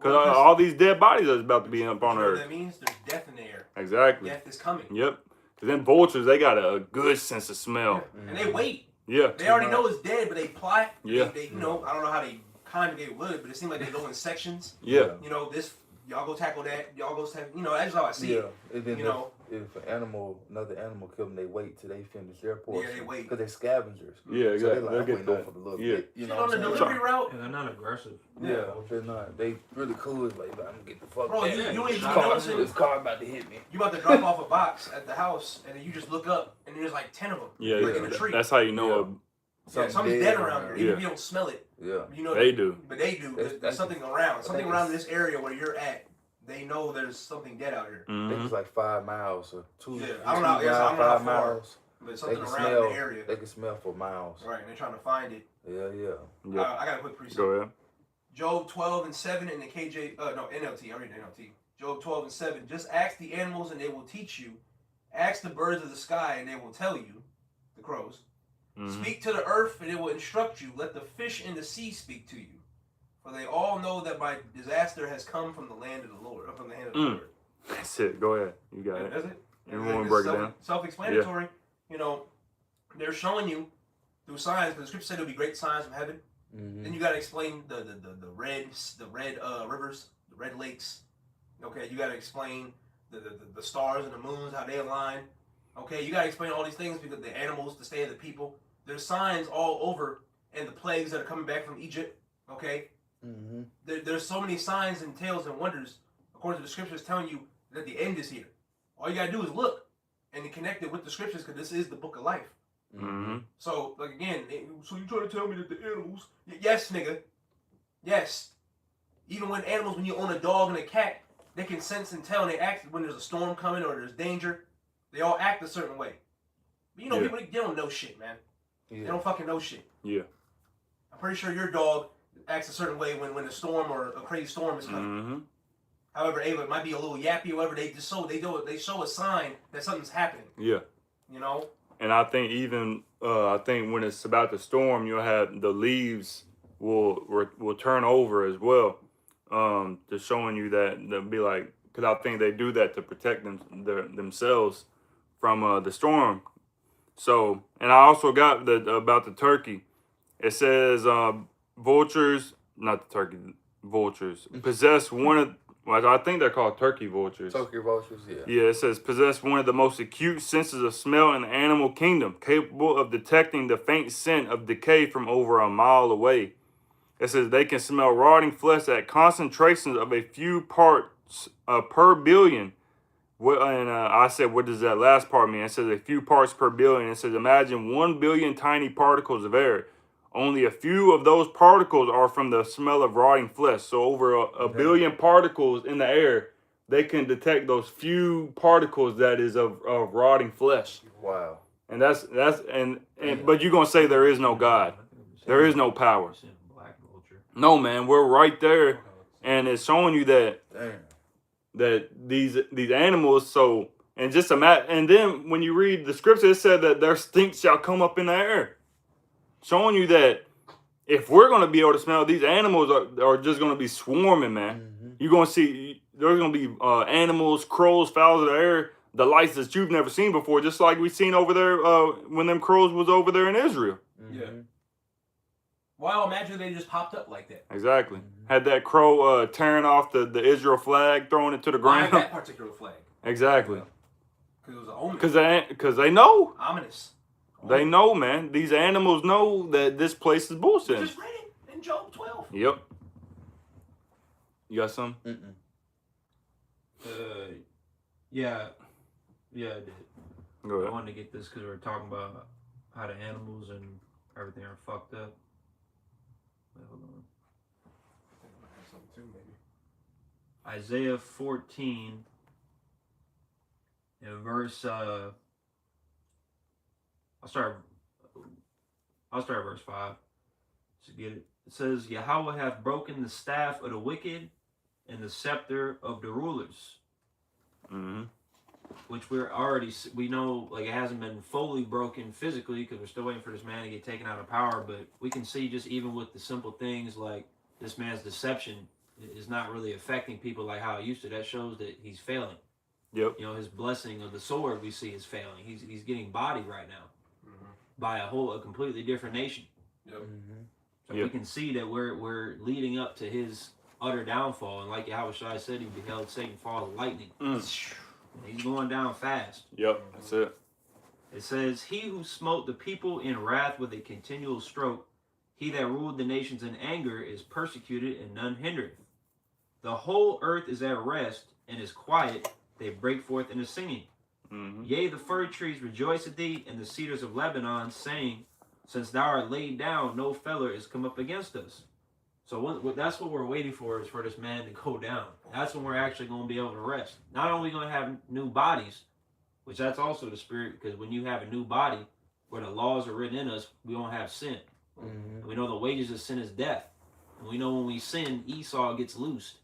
cause all these dead bodies that's about to be up on You know what earth. that means? There's death in the air. Exactly. Death is coming. Yep. Cause them vultures, they got a good sense of smell. And they wait. Yeah. They already know it's dead, but they plot. Yeah. They you know, I don't know how they conjugate wood, but it seems like they go in sections. Yeah. You know, this, y'all go tackle that, y'all go tackle, you know, that's how I see it. And then You know. if another animal kill them, they wait till they finish their portion. Yeah, they wait. Because they're scavengers. Yeah, So exactly. they like, They'll I'm get waiting on that. for the little Yeah. bit. You Shit know on what the I'm saying? delivery route. And they're not aggressive. Yeah, they're not. They really cool. It's like, I'm gonna get the fuck Bro, back. you ain't This even car- noticing. This car about to hit me. You about to drop off a box at the house, and then you just look up, and there's like 10 of them. Yeah. Like in a tree. That's how you know. Yeah, something's dead around here. Even if you don't smell it. Yeah. You know, They do. But they do. That's- There's something around. Something think around it's- this area where you're at. They know there's something dead out here. I think Mhm. it's like 5 miles or 2. Yeah, I don't know. Yes, I don't know how 5 far. miles. But They something can around smell. the area. They can smell for miles. Right, and they're trying to find it. Yeah. Yeah. I got a quick precept. Go ahead. Job 12:7 in the NLT. I read the NLT. Job 12:7. Just ask the animals and they will teach you. Ask the birds of the sky and they will tell you. The crows. Mhm. Speak to the earth and it will instruct you. Let the fish in the sea speak to you. For they all know that my disaster has come from the land of the Lord, or from the hand of the Lord. That's it. Go ahead. You got it. That's it. You And wanna it's break it down? Self-explanatory. You know, they're showing you through signs. Because the scripture said there'll be great signs from heaven. Then you got to explain the red rivers, the red lakes. Okay, you got to explain the stars and the moons, how they align. Okay, you got to explain all these things because the animals, the state of the people. There's signs all over, and the plagues that are coming back from Egypt. Okay, there's so many signs and tales and wonders, according to the scriptures, telling you that the end is here. All you got to do is look and connect it with the scriptures because this is the book of life. Mm-hmm. So, like again, so you trying to tell me that the animals? Yes, nigga. Yes. Even when animals, when you own a dog and a cat, they can sense and tell, and they act when there's a storm coming or there's danger. They all act a certain way. But you know, people, they don't know shit, man. They don't fucking know shit. Yeah. I'm pretty sure your dog acts a certain way when a storm or a crazy storm is coming. Mm-hmm. However, Ava, it might be a little yappy or whatever. They show a sign that something's happening. Yeah. You know. And I think even when it's about to storm, you'll have the leaves will turn over as well, to showing you that they'll be like, because I think they do that to protect themselves from the storm. So, and I also got about the turkey. It says vultures possess one of. Well, I think they're called turkey vultures. Turkey vultures, yeah. Yeah, it says possess one of the most acute senses of smell in the animal kingdom, capable of detecting the faint scent of decay from over a mile away. It says they can smell rotting flesh at concentrations of a few parts per billion. And I said, what does that last part mean? It says a few parts per billion. It says imagine 1 billion tiny particles of air Only a few of those particles are from the smell of rotting flesh. So over a billion particles in the air, they can detect those few particles that is of rotting flesh. Wow. And that's but you're gonna say there is no God. There is no power. No, man, we're right there, and it's showing you that these animals. So and just imagine, and then when you read the scripture, it said that their stink shall come up in the air, showing you that if we're gonna be able to smell, these animals are just gonna be swarming, man. Mm-hmm. You're gonna see there's gonna be animals, crows, fowls of the air, the lights that you've never seen before, just like we seen over there when them crows was over there in Israel. Mm-hmm. Yeah. Wow, imagine they just popped up like that. Exactly. Had that crow tearing off the Israel flag, throwing it to the Why ground. that particular flag? Exactly. Because it was an omen. Because they know. Ominous. They know, man. These animals know that this place is bullshit. You just read it in Job 12. Yep. You got some? Yeah, I did. Go I ahead. wanted to get this because we were talking about how the animals and everything are fucked up. Wait, hold on. Isaiah 14 in verse I'll start at verse 5 to get it. It says, Yahweh hath broken the staff of the wicked and the scepter of the rulers. Mm-hmm. Which we know, like, it hasn't been fully broken physically because we're still waiting for this man to get taken out of power, but we can see just even with the simple things like this man's deception is not really affecting people like how it used to. That shows that he's failing. Yep. You know, his blessing of the sword we see is failing. He's getting bodied right now by a completely different nation. Yep. So we can see that we're leading up to his utter downfall, and like Yahweh Shai said, he beheld Satan fall like lightning. He's going down fast. Yep, that's it. It says, he who smote the people in wrath with a continual stroke, he that ruled the nations in anger is persecuted and none hindereth. The whole earth is at rest and is quiet, they break forth into singing. Yea, the fir trees rejoice at thee, and the cedars of Lebanon, saying, since thou art laid down, no feller is come up against us. So that's what we're waiting for, is for this man to go down. That's when we're actually going to be able to rest. Not only going to have new bodies, which that's also the spirit, because when you have a new body, where the laws are written in us, we don't have sin. And we know the wages of sin is death. And we know when we sin, Esau gets loosed.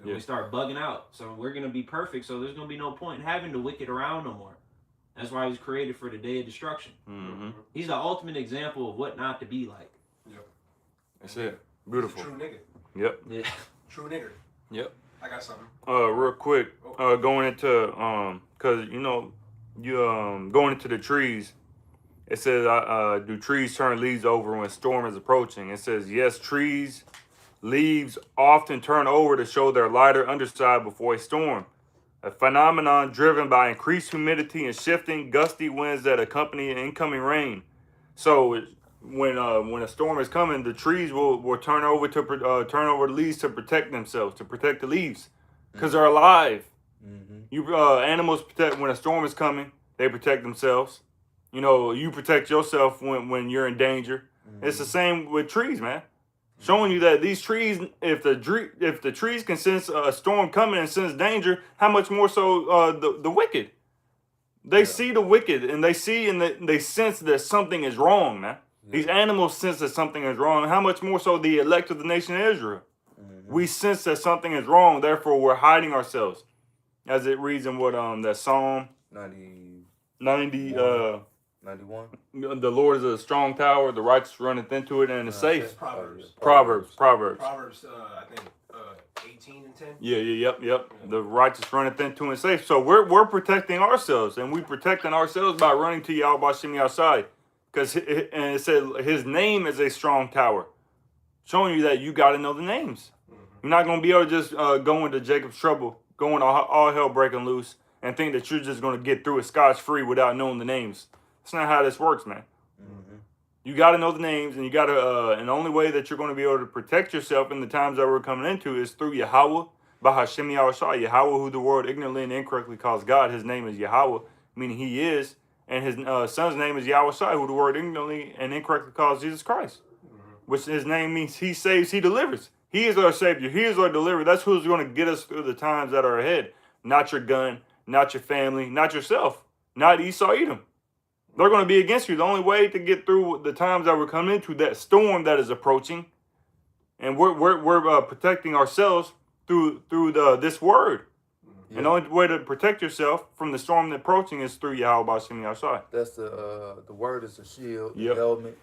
And we start bugging out. So we're going to be perfect, so there's going to be no point in having the wicked around no more. That's why he was created, for the day of destruction. He's the ultimate example of what not to be like. That's it. Beautiful. True nigga. Yep. Yeah. True nigger. Yep. I got something. Real quick, going into cause you know, you going into the trees, it says do trees turn leaves over when storm is approaching? It says yes, trees leaves often turn over to show their lighter underside before a storm. A phenomenon driven by increased humidity and shifting gusty winds that accompany incoming rain. So when a storm is coming, the trees will turn over the leaves to protect themselves, to protect the leaves, because they're alive. You animals protect when a storm is coming. They protect themselves. You know, you protect yourself when you're in danger. It's the same with trees, man. Showing you that these trees, if the trees can sense a storm coming and sense danger, how much more so the wicked? They see the wicked, and they see and they sense that something is wrong, man. These animals sense that something is wrong. How much more so the elect of the nation of Israel? We sense that something is wrong, therefore we're hiding ourselves. As it reads in what that Psalm 91. The Lord is a strong tower, the righteous runneth into it, and is safe. Proverbs. Proverbs. I think 18 and 10. Yep. The righteous runneth into and is safe. So we're protecting ourselves, and we protecting ourselves by running to Yahweh Shem outside. Because it said his name is a strong tower, showing you that you got to know the names. You're not going to be able to just go into Jacob's trouble, going all hell breaking loose, and think that you're just going to get through it scotch-free without knowing the names. That's not how this works, man. You got to know the names, and you got to, and the only way that you're going to be able to protect yourself in the times that we're coming into is through Yahweh, Bahashem Yahweh, Yahweh, who the world ignorantly and incorrectly calls God. His name is Yahweh, meaning he is. And his son's name is Yahweh Shai, who the word ignorantly and incorrectly calls Jesus Christ. which his name means he saves, he delivers. He is our savior. He is our deliverer. That's who's going to get us through the times that are ahead. Not your gun, not your family, not yourself, not Esau Edom. They're going to be against you. The only way to get through the times that we're coming into, that storm that is approaching, and we're protecting ourselves through this word. Yeah. And the only way to protect yourself from the storm that's approaching is through Yahweh Bashim Yahshai. That's the word is the shield, the Yep. helmet.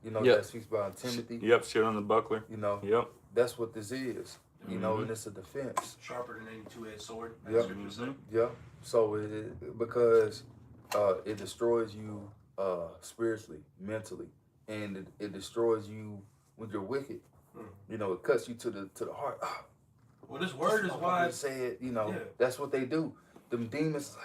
You know, Yep. that speaks about Timothy. Yep, shield on the buckler. You know, Yep. that's what this is. You know, and it's a defense. Sharper than any two-edged sword. Yep. Mm-hmm. Yeah. So because it destroys you spiritually, mentally, and it destroys you when you're wicked. You know, it cuts you to the heart. Well, this word is why say it. You know, yeah. That's what they do. Them demons,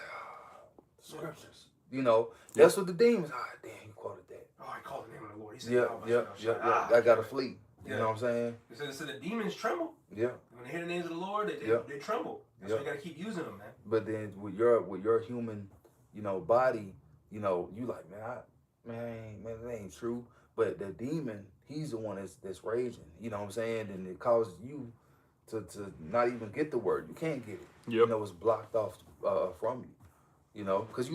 scriptures. You know, that's what the demons. Damn, he quoted that. Oh, I called the name of the Lord. He said, Yeah. I gotta flee. You know what I'm saying? It said the demons tremble. Yeah. When they hear the names of the Lord, they tremble. That's why you gotta keep using them, man. But then with your human, you know, body, you know, you like, man, that ain't true. But the demon, he's the one that's raging. You know what I'm saying? And it causes you to not even get the word. You can't get it. Yep. You know, it's blocked off from you. You know, because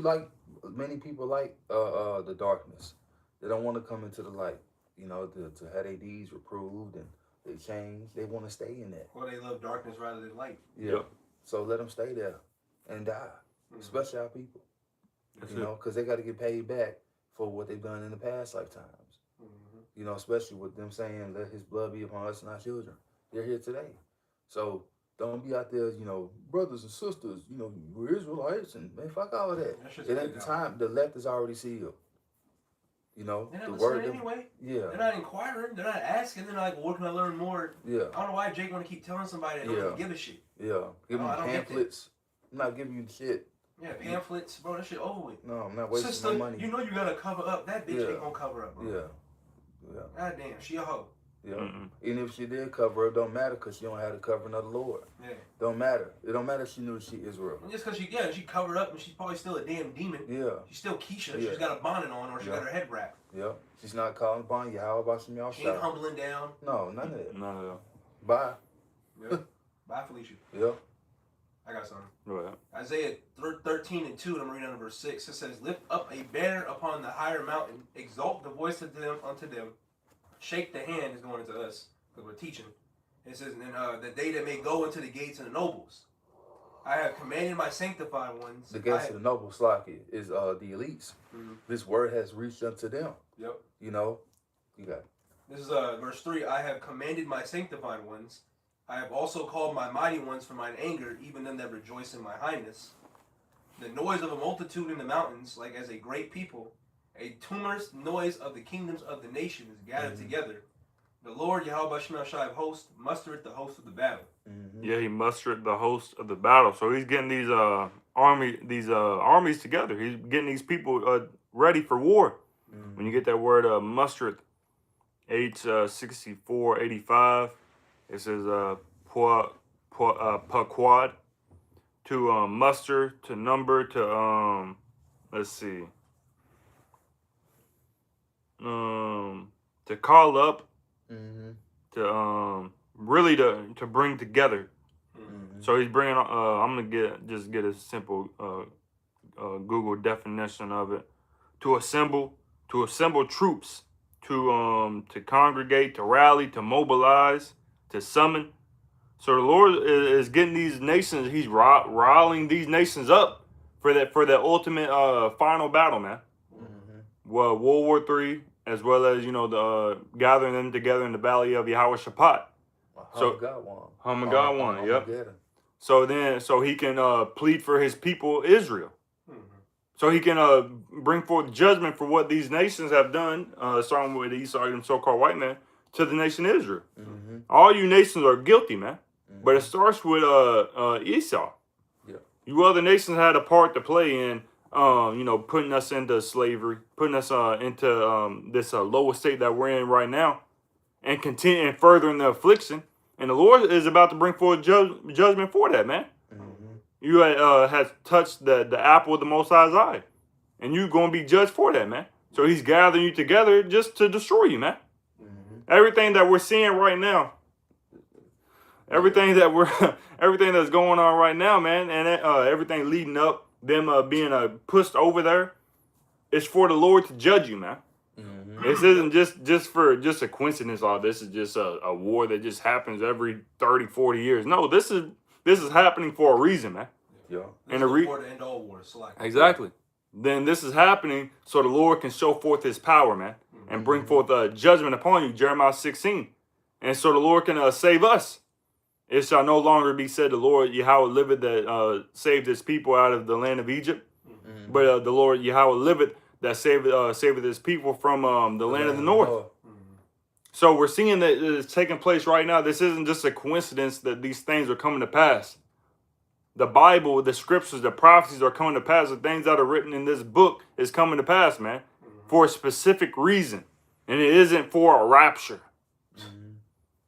many people like the darkness. They don't want to come into the light. You know, to have their deeds reproved and they change. They want to stay in that. Well, they love darkness rather than light. Yeah. Yep. So let them stay there and die, especially our people. That's you know, because they got to get paid back for what they've done in the past lifetimes. You know, especially with them saying, let his blood be upon us and our children. They're here today. So don't be out there, you know, brothers and sisters, you know, we're Israelites and man, fuck all of that. It ain't the time. The left is already sealed. You know, they're the not word. Anyway. Yeah. They're not inquiring. They're not asking. They're not like, well, where can I learn more? Yeah. I don't know why Jake want to keep telling somebody that don't give a shit. Yeah. Give me pamphlets. I'm not giving you the shit. Yeah, pamphlets, bro. That shit over with. No, I'm not wasting Sister, my money. you know you gotta cover up. That bitch ain't gonna cover up, bro. Yeah. God damn, she a hoe. Yeah. Even if she did cover up, don't matter because she don't have to cover another Lord. Yeah. Don't matter. It don't matter if she knew she Israel. And just because she covered up and she's probably still a damn demon. Yeah. She's still Keisha. She's got a bonnet on or she got her head wrapped. Yeah. She's not calling upon you. How about some y'all She ain't humbling down. No, none of that. None of that. Bye. Yep. Bye, Felicia. Yeah. I got something. Go ahead. Isaiah 13:2, and I'm reading on verse 6. It says, lift up a banner upon the higher mountain, exalt the voice of them unto them, shake the hand is going into us, because we're teaching. It says, and that they that may go into the gates of the nobles. I have commanded my sanctified ones. The gates of the nobles, Slaki, is the elites. This word has reached unto them. Yep. You know, you got it. This is verse 3. I have commanded my sanctified ones. I have also called my mighty ones from mine anger, even them that rejoice in my highness. The noise of a multitude in the mountains, like as a great people, a tumultuous noise of the kingdoms of the nations gathered together. The Lord Yahweh Shai of hosts mustereth the host of the battle. Yeah, he mustered the host of the battle. So he's getting these armies together. He's getting these people ready for war. When you get that word mustered, H6485, it says paquad, to muster, to number, to let's see, to call up, to really to bring together. So he's bringing. I'm gonna get a simple Google definition of it: to assemble troops, to congregate, to rally, to mobilize, to summon. So the Lord is getting these nations. He's riling these nations up for that ultimate final battle, man. Well, World War III, as well as the gathering them together in the Valley of Yahweh Shaphat. Hamagawan, yep. So he can plead for his people Israel. So he can bring forth judgment for what these nations have done, starting with Esau and so-called white man, to the nation Israel. All you nations are guilty, man. But it starts with Esau. Yeah. You other nations had a part to play in, putting us into slavery, putting us into this lower state that we're in right now, and continue and furthering the affliction. And the Lord is about to bring forth judgment for that, man. You has touched the apple of the Most High's eye, and you're going to be judged for that, man. So he's gathering you together just to destroy you, man. everything that we're seeing right now, everything that's going on right now, man, and everything leading up, them being pushed over there, is for the Lord to judge you, man. Mm-hmm. This isn't just a coincidence. All this is just a war that just happens every 30, 40 years. No, this is happening for a reason, man. Yeah. And for the end all wars. So Exactly. Then this is happening so the Lord can show forth his power, man, and bring forth judgment upon you, Jeremiah 16. And so the Lord can save us. It shall no longer be said the Lord Yahweh liveth that saved his people out of the land of Egypt. Mm-hmm. But the Lord Yahweh liveth that saved his people from the land of the north. Mm-hmm. So we're seeing that it's taking place right now. This isn't just a coincidence that these things are coming to pass. The Bible, the scriptures, the prophecies are coming to pass. The things that are written in this book is coming to pass, man, for a specific reason. And it isn't for a rapture. Mm-hmm.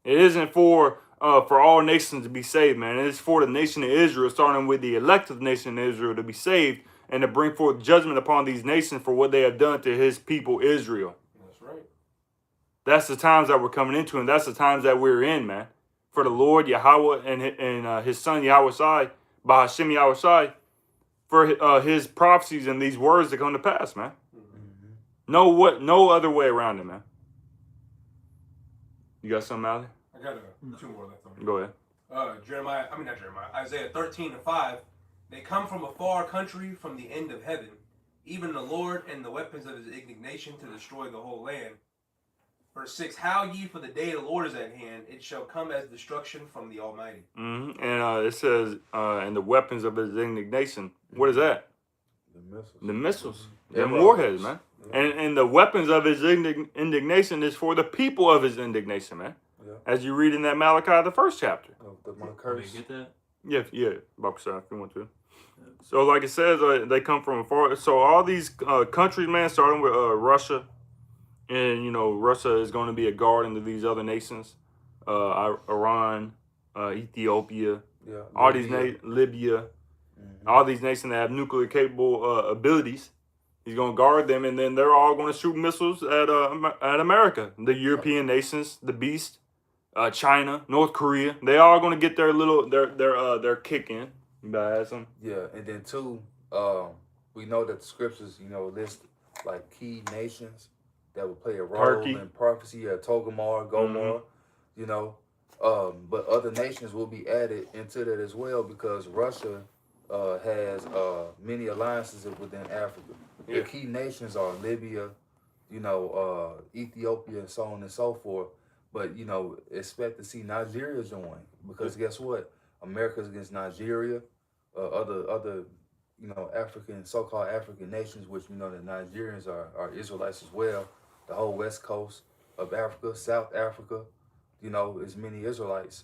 It isn't for all nations to be saved, man. It is for the nation of Israel, starting with the elected nation of Israel, to be saved and to bring forth judgment upon these nations for what they have done to his people, Israel. That's right. That's the times that we're coming into, and that's the times that we're in, man. For the Lord, Yahweh, and his son, Yahweh Shai, Bahashim Yahweh Shai, for his prophecies and these words to come to pass, man. Mm-hmm. No other way around it, man. You got something, Ali? I got two more left on. Go ahead. Isaiah 13:5. They come from a far country, from the end of heaven, even the Lord and the weapons of his indignation to destroy the whole land. Verse 6, Howl ye, for the day of the Lord is at hand. It shall come as destruction from the Almighty. Mm-hmm. And it says, and the weapons of his indignation. What is that? The missiles. The warheads, man. Yeah. And the weapons of his indignation is for the people of his indignation, man. Yeah. As you read in that Malachi, the first chapter. The curse. Get that? Yeah, Bakusai, if you want to. So like it says, they come from far. So all these countries, man, starting with Russia. And, you know, Russia is going to be a guardian to these other nations. Iran, Ethiopia, all these Libya, all these nations that have nuclear capable abilities. He's going to guard them, and then they're all going to shoot missiles at America. The European nations, the beast, China, North Korea. They all going to get their kick in. You better ask them. Yeah, and then too, we know that the scriptures, list like key nations that would play a role Turkey. In prophecy, Togomar, Gomor, but other nations will be added into that as well, because Russia has many alliances within Africa. Yeah. The key nations are Libya, Ethiopia, and so on and so forth. But, expect to see Nigeria join, because guess what? America's against Nigeria, other African, so-called African nations, which we know that Nigerians are Israelites as well. The whole west coast of Africa, South Africa, is many Israelites.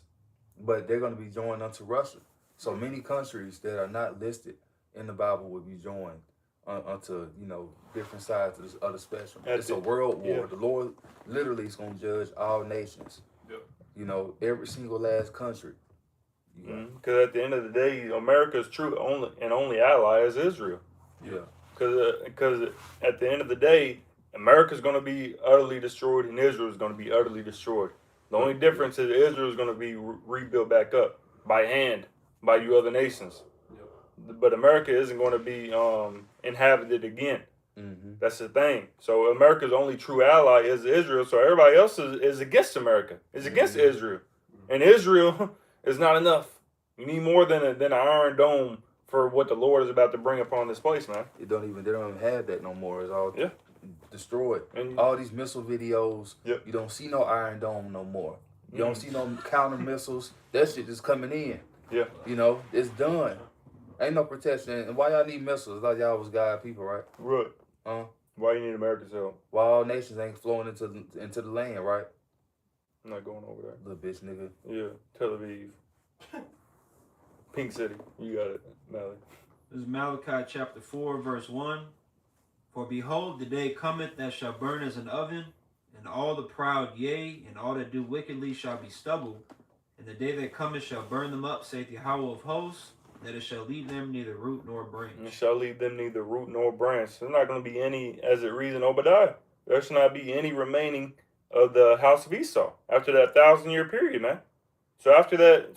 But they're going to be joined unto Russia. So many countries that are not listed in the Bible will be joined unto, different sides of the spectrum. It's a world war. Yeah. The Lord literally is going to judge all nations. Yep. Every single last country. Because at the end of the day, America's true only ally is Israel. Yeah. Because at the end of the day, America's going to be utterly destroyed and Israel is going to be utterly destroyed. The only difference is Israel is going to be rebuilt back up by hand by you other nations. Yep. But America isn't going to be inhabited again. Mm-hmm. That's the thing. So America's only true ally is Israel. So everybody else is against America. Is against Israel. And Israel is not enough. You need more than an Iron Dome for what the Lord is about to bring upon this place, man. They don't even have that no more. It's all destroyed. And all these missile videos, you don't see no Iron Dome no more. You don't see no counter missiles. That shit is coming in. Yeah. It's done. Ain't no protection. And why y'all need missiles? Like y'all was God people, right? Right. Why you need America's help? Why all nations ain't flowing into the land, right? I'm not going over there. Little bitch nigga. Yeah. Tel Aviv. Pink City. You got it, Malik. This is Malachi chapter 4, verse 1. For behold, the day cometh that shall burn as an oven, and all the proud, yea, and all that do wickedly shall be stubble. And the day that cometh shall burn them up, saith Yahweh of hosts, that it shall leave them neither root nor branch. It shall leave them neither root nor branch. There's not going to be any, as it reads in Obadiah, there shall not be any remaining of the house of Esau after that 1,000-year period, man. So after that,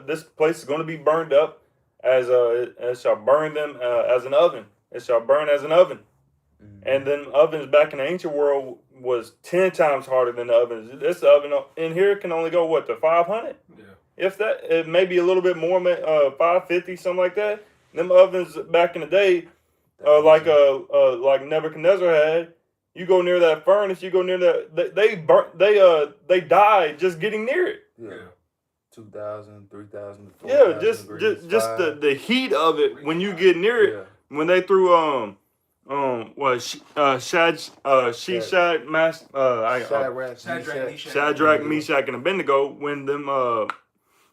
this place is gonna be burned up as it shall burn them as an oven. It shall burn as an oven. And then ovens back in the ancient world was 10 times harder than the ovens. This oven in here can only go to 500. Yeah. If that, it may be a little bit more, 550, something like that. Them ovens back in the day, like Nebuchadnezzar had. You go near that furnace, you go near that. They died just getting near it. Yeah. 2,000, 3,000, Yeah, just the heat of it when you get near it. Yeah. When they threw Shadrach, Meshach, and Abednego,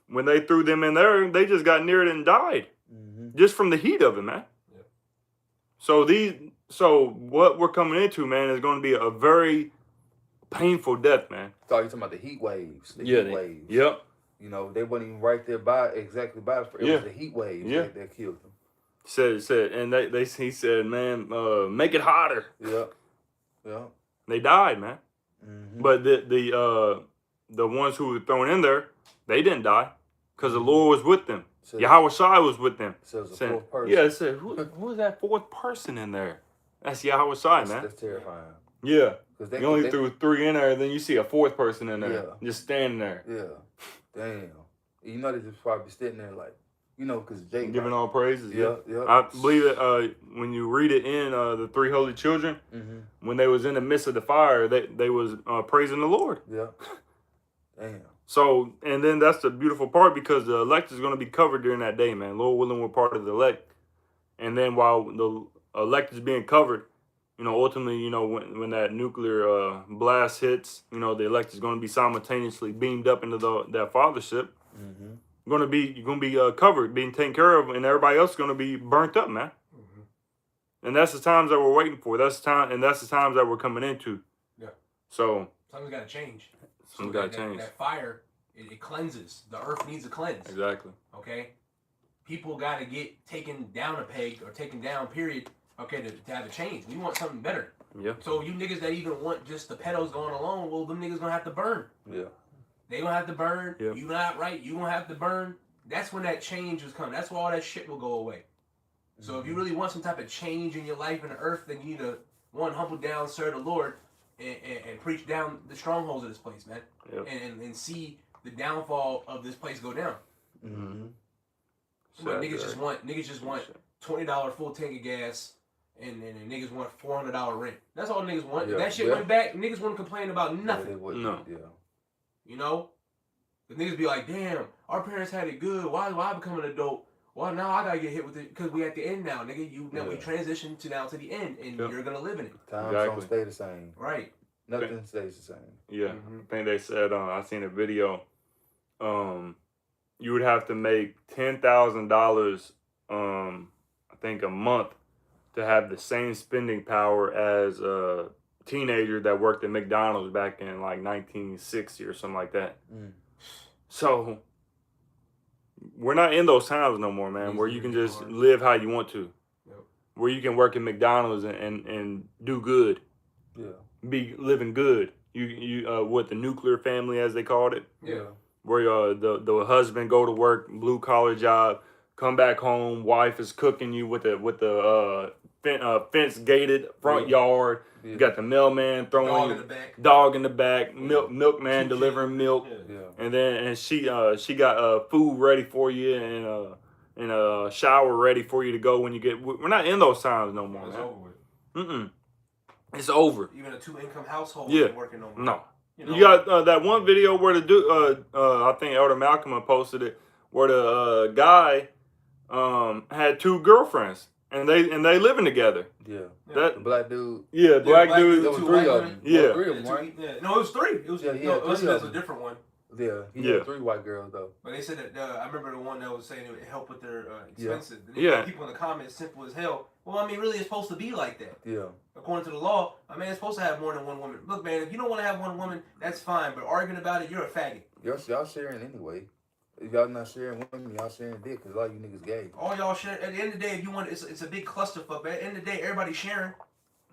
when they threw them in there, they just got near it and died, just from the heat of it, man. Yeah. So what we're coming into, man, is going to be a very painful death, man. So you're talking about the heat waves. Heat waves. Yep. You know, they weren't even right there exactly by it. It was the heat waves that killed them. Said, and he said, man, make it hotter. Yeah. They died, man. But the ones who were thrown in there, they didn't die because the Lord was with them. Yahweh Shai was with them. So it was a fourth person. Yeah, it said, who is that fourth person in there? That's Yahweh Shai, man. That's terrifying. Yeah. You only threw 3 in there, and then you see a 4th person in there, just standing there. Yeah. Damn. You know they just probably sitting there like, you know, because Jake giving all praises. Yeah. I believe that when you read it in the 3 Holy Children, when they was in the midst of the fire, they was praising the Lord. Yeah. Damn. So, and then that's the beautiful part because the elect is going to be covered during that day, man. Lord willing, we're part of the elect. And then while the elect is being covered, you know, ultimately, you know, when that nuclear blast hits, you know, the elect is going to be simultaneously beamed up into that fathership. You're going to be covered, being taken care of, and everybody else is going to be burnt up, man. And that's the times that we're waiting for. That's the times that we're coming into. Yeah. So something's got to change. Something's got to change. That fire, it cleanses. The earth needs a cleanse. Exactly. Okay. People got to get taken down a peg or taken down. Period. Okay, to have a change. We want something better. Yeah. So you niggas that even want just the pedals going alone, well, them niggas gonna have to burn. Yeah. They gonna have to burn. Yeah. You not right. You gonna have to burn. That's when that change is coming. That's where all that shit will go away. So if you really want some type of change in your life and the earth, then you need to humble down, serve the Lord, and preach down the strongholds of this place, man. Yep. And see the downfall of this place go down. But niggas just want $20 full tank of gas. And niggas want $400 rent. That's all niggas want. If that shit went back, niggas wouldn't complain about nothing. No. Yeah. You know? The niggas be like, damn, our parents had it good. Why I become an adult? Well, now I gotta get hit with it because we at the end now, nigga. We transition to the end, and you're gonna live in it. Times don't stay the same. Right. Nothing stays the same. Yeah. I think they said, I seen a video, you would have to make $10,000, I think a month, to have the same spending power as a teenager that worked at McDonald's back in like 1960 or something like that. So we're not in those times no more, man, where you can just live how you want to. Where you can work at McDonald's and do good. Yeah. Be living good. You what the nuclear family as they called it. Yeah. Where the husband go to work, blue collar job, come back home, wife is cooking you with the fence gated front yard. You got the mailman throwing dog in the back, milkman delivering milk, and she got food ready for you and a shower ready for you to go when you get. We're not in those times no more. It's man. over with. It's over. Even a 2-income household Yeah. ain't working no more. No. You got that one video where the dude, I think Elder Malcolm posted it, where the guy had 2 girlfriends and they living together. Yeah. That The black dude. Yeah, black dude. There was 2 3 white of women. them. Yeah. 3 of them, right? No, it was 3. It was Yeah, he had 3 it was of a different one. Yeah. He Yeah. had 3 white girls though. But they said that I remember the one that was saying it would help with their expenses. Yeah. People in the comments simple as hell. Well, I mean, really, it's supposed to be like that. Yeah. According to the law, I mean, it's supposed to have more than one woman. Look, man, if you don't want to have one woman, that's fine. But arguing about it, you're a faggot. Y'all sharing anyway. If y'all not sharing women, y'all sharing dick because a lot of you niggas gay. All y'all share. At the end of the day, if you want, it's a big clusterfuck. But at the end of the day, everybody's sharing.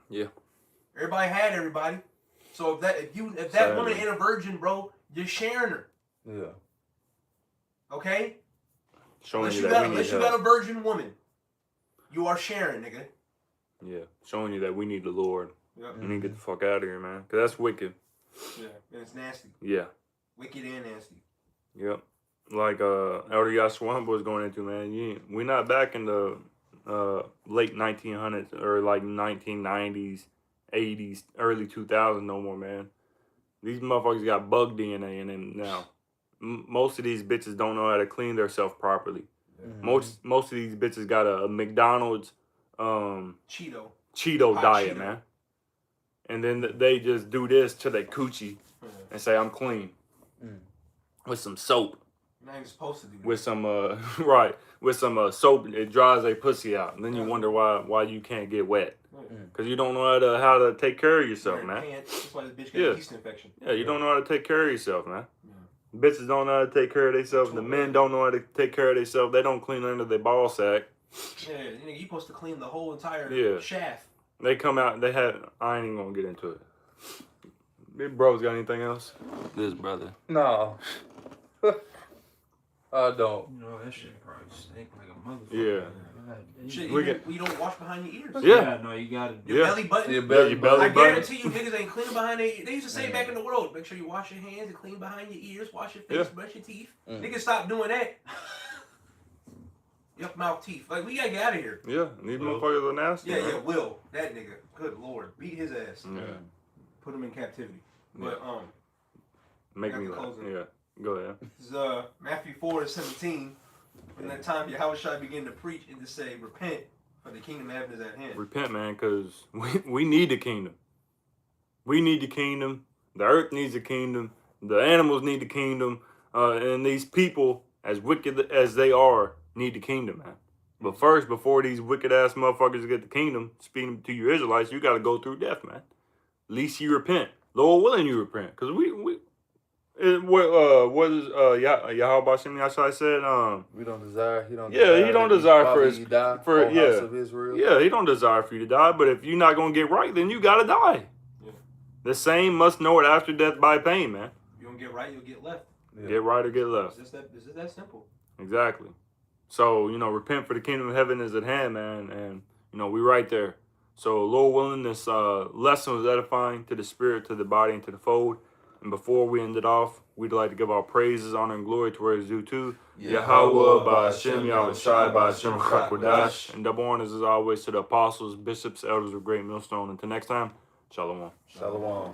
Yeah. Everybody had everybody. So if that woman ain't a virgin, bro, you're sharing her. Yeah. Okay? Showing Unless you you that we need got help. a virgin woman, you are sharing, nigga. Yeah, showing you that we need the Lord. Yep. You need to get the fuck out of here, man. Cause that's wicked. Yeah, and it's nasty. Yeah. Wicked and nasty. Yep. Like Elder Yashwamba was going into, man. We're not back in the late 1900s or like 1990s, 80s, early 2000s no more, man. These motherfuckers got bug DNA in them now. Most of these bitches don't know how to clean themselves properly. Most of these bitches got a McDonald's Cheeto diet, Cheeto. man. And then they just do this to their coochie and say, I'm clean. With some soap. You're not even supposed to do that. With some, with some soap, it dries their pussy out. And then you wonder why you can't get wet. Because you don't know how to take care of yourself, man. That's why this bitch got a yeast infection. Yeah, you don't know how to take care of yourself, man. Bitches don't know how to take care of themselves. The men don't know how to take care of themselves. They don't clean under their ball sack. Yeah, you're supposed to clean the whole entire shaft. They come out, I ain't even gonna get into it. Big bro's got anything else? This brother. No. I don't. You know, that shit probably stink like a motherfucker. Yeah. Shit, you don't wash behind your ears. Yeah. No, you gotta do Your belly button. Your belly your belly I button. guarantee you niggas ain't clean behind their ears. They used to say back in the world, make sure you wash your hands and clean behind your ears, wash your face, brush your teeth. Niggas stop doing that. Yuck mouth teeth. Like, we gotta get out of here. Yeah, these motherfuckers are nasty. Yeah, man. yeah, Will. That nigga. Good Lord. Beat his ass. Yeah. Put him in captivity. But, Make got me the laugh. closing. Yeah. Go ahead. this is Matthew 4:17. From that time, Yahushua began to preach and to say, repent, for the kingdom of heaven is at hand. Repent, man, because we need the kingdom. We need the kingdom. The earth needs the kingdom. The animals need the kingdom. And these people, as wicked as they are, need the kingdom, man. But first, before these wicked ass motherfuckers get the kingdom, speaking to you Israelites, you got to go through death, man. At least you repent. Lord willing, you repent. Because what is Yahweh Hashem Yashai said? We don't desire. He don't. Yeah, he don't desire House of Israel. Yeah, he don't desire for you to die. But if you're not gonna get right, then you gotta die. Yeah. The same must know it after death by pain, man. If you don't get right, you'll get left. Yeah. Get right or get left. It's just that simple. Exactly. So, repent for the kingdom of heaven is at hand, man. And, we right there. So, Lord willing, this lesson was edifying to the spirit, to the body, and to the fold. And before we end it off, we'd like to give our praises, honor, and glory to where it's due to Yahweh, by Hashem, Yahushai, by Hashem, Chakodash. And double honors as always to the apostles, bishops, elders of Great Millstone. Until next time, Shalom. Shalom.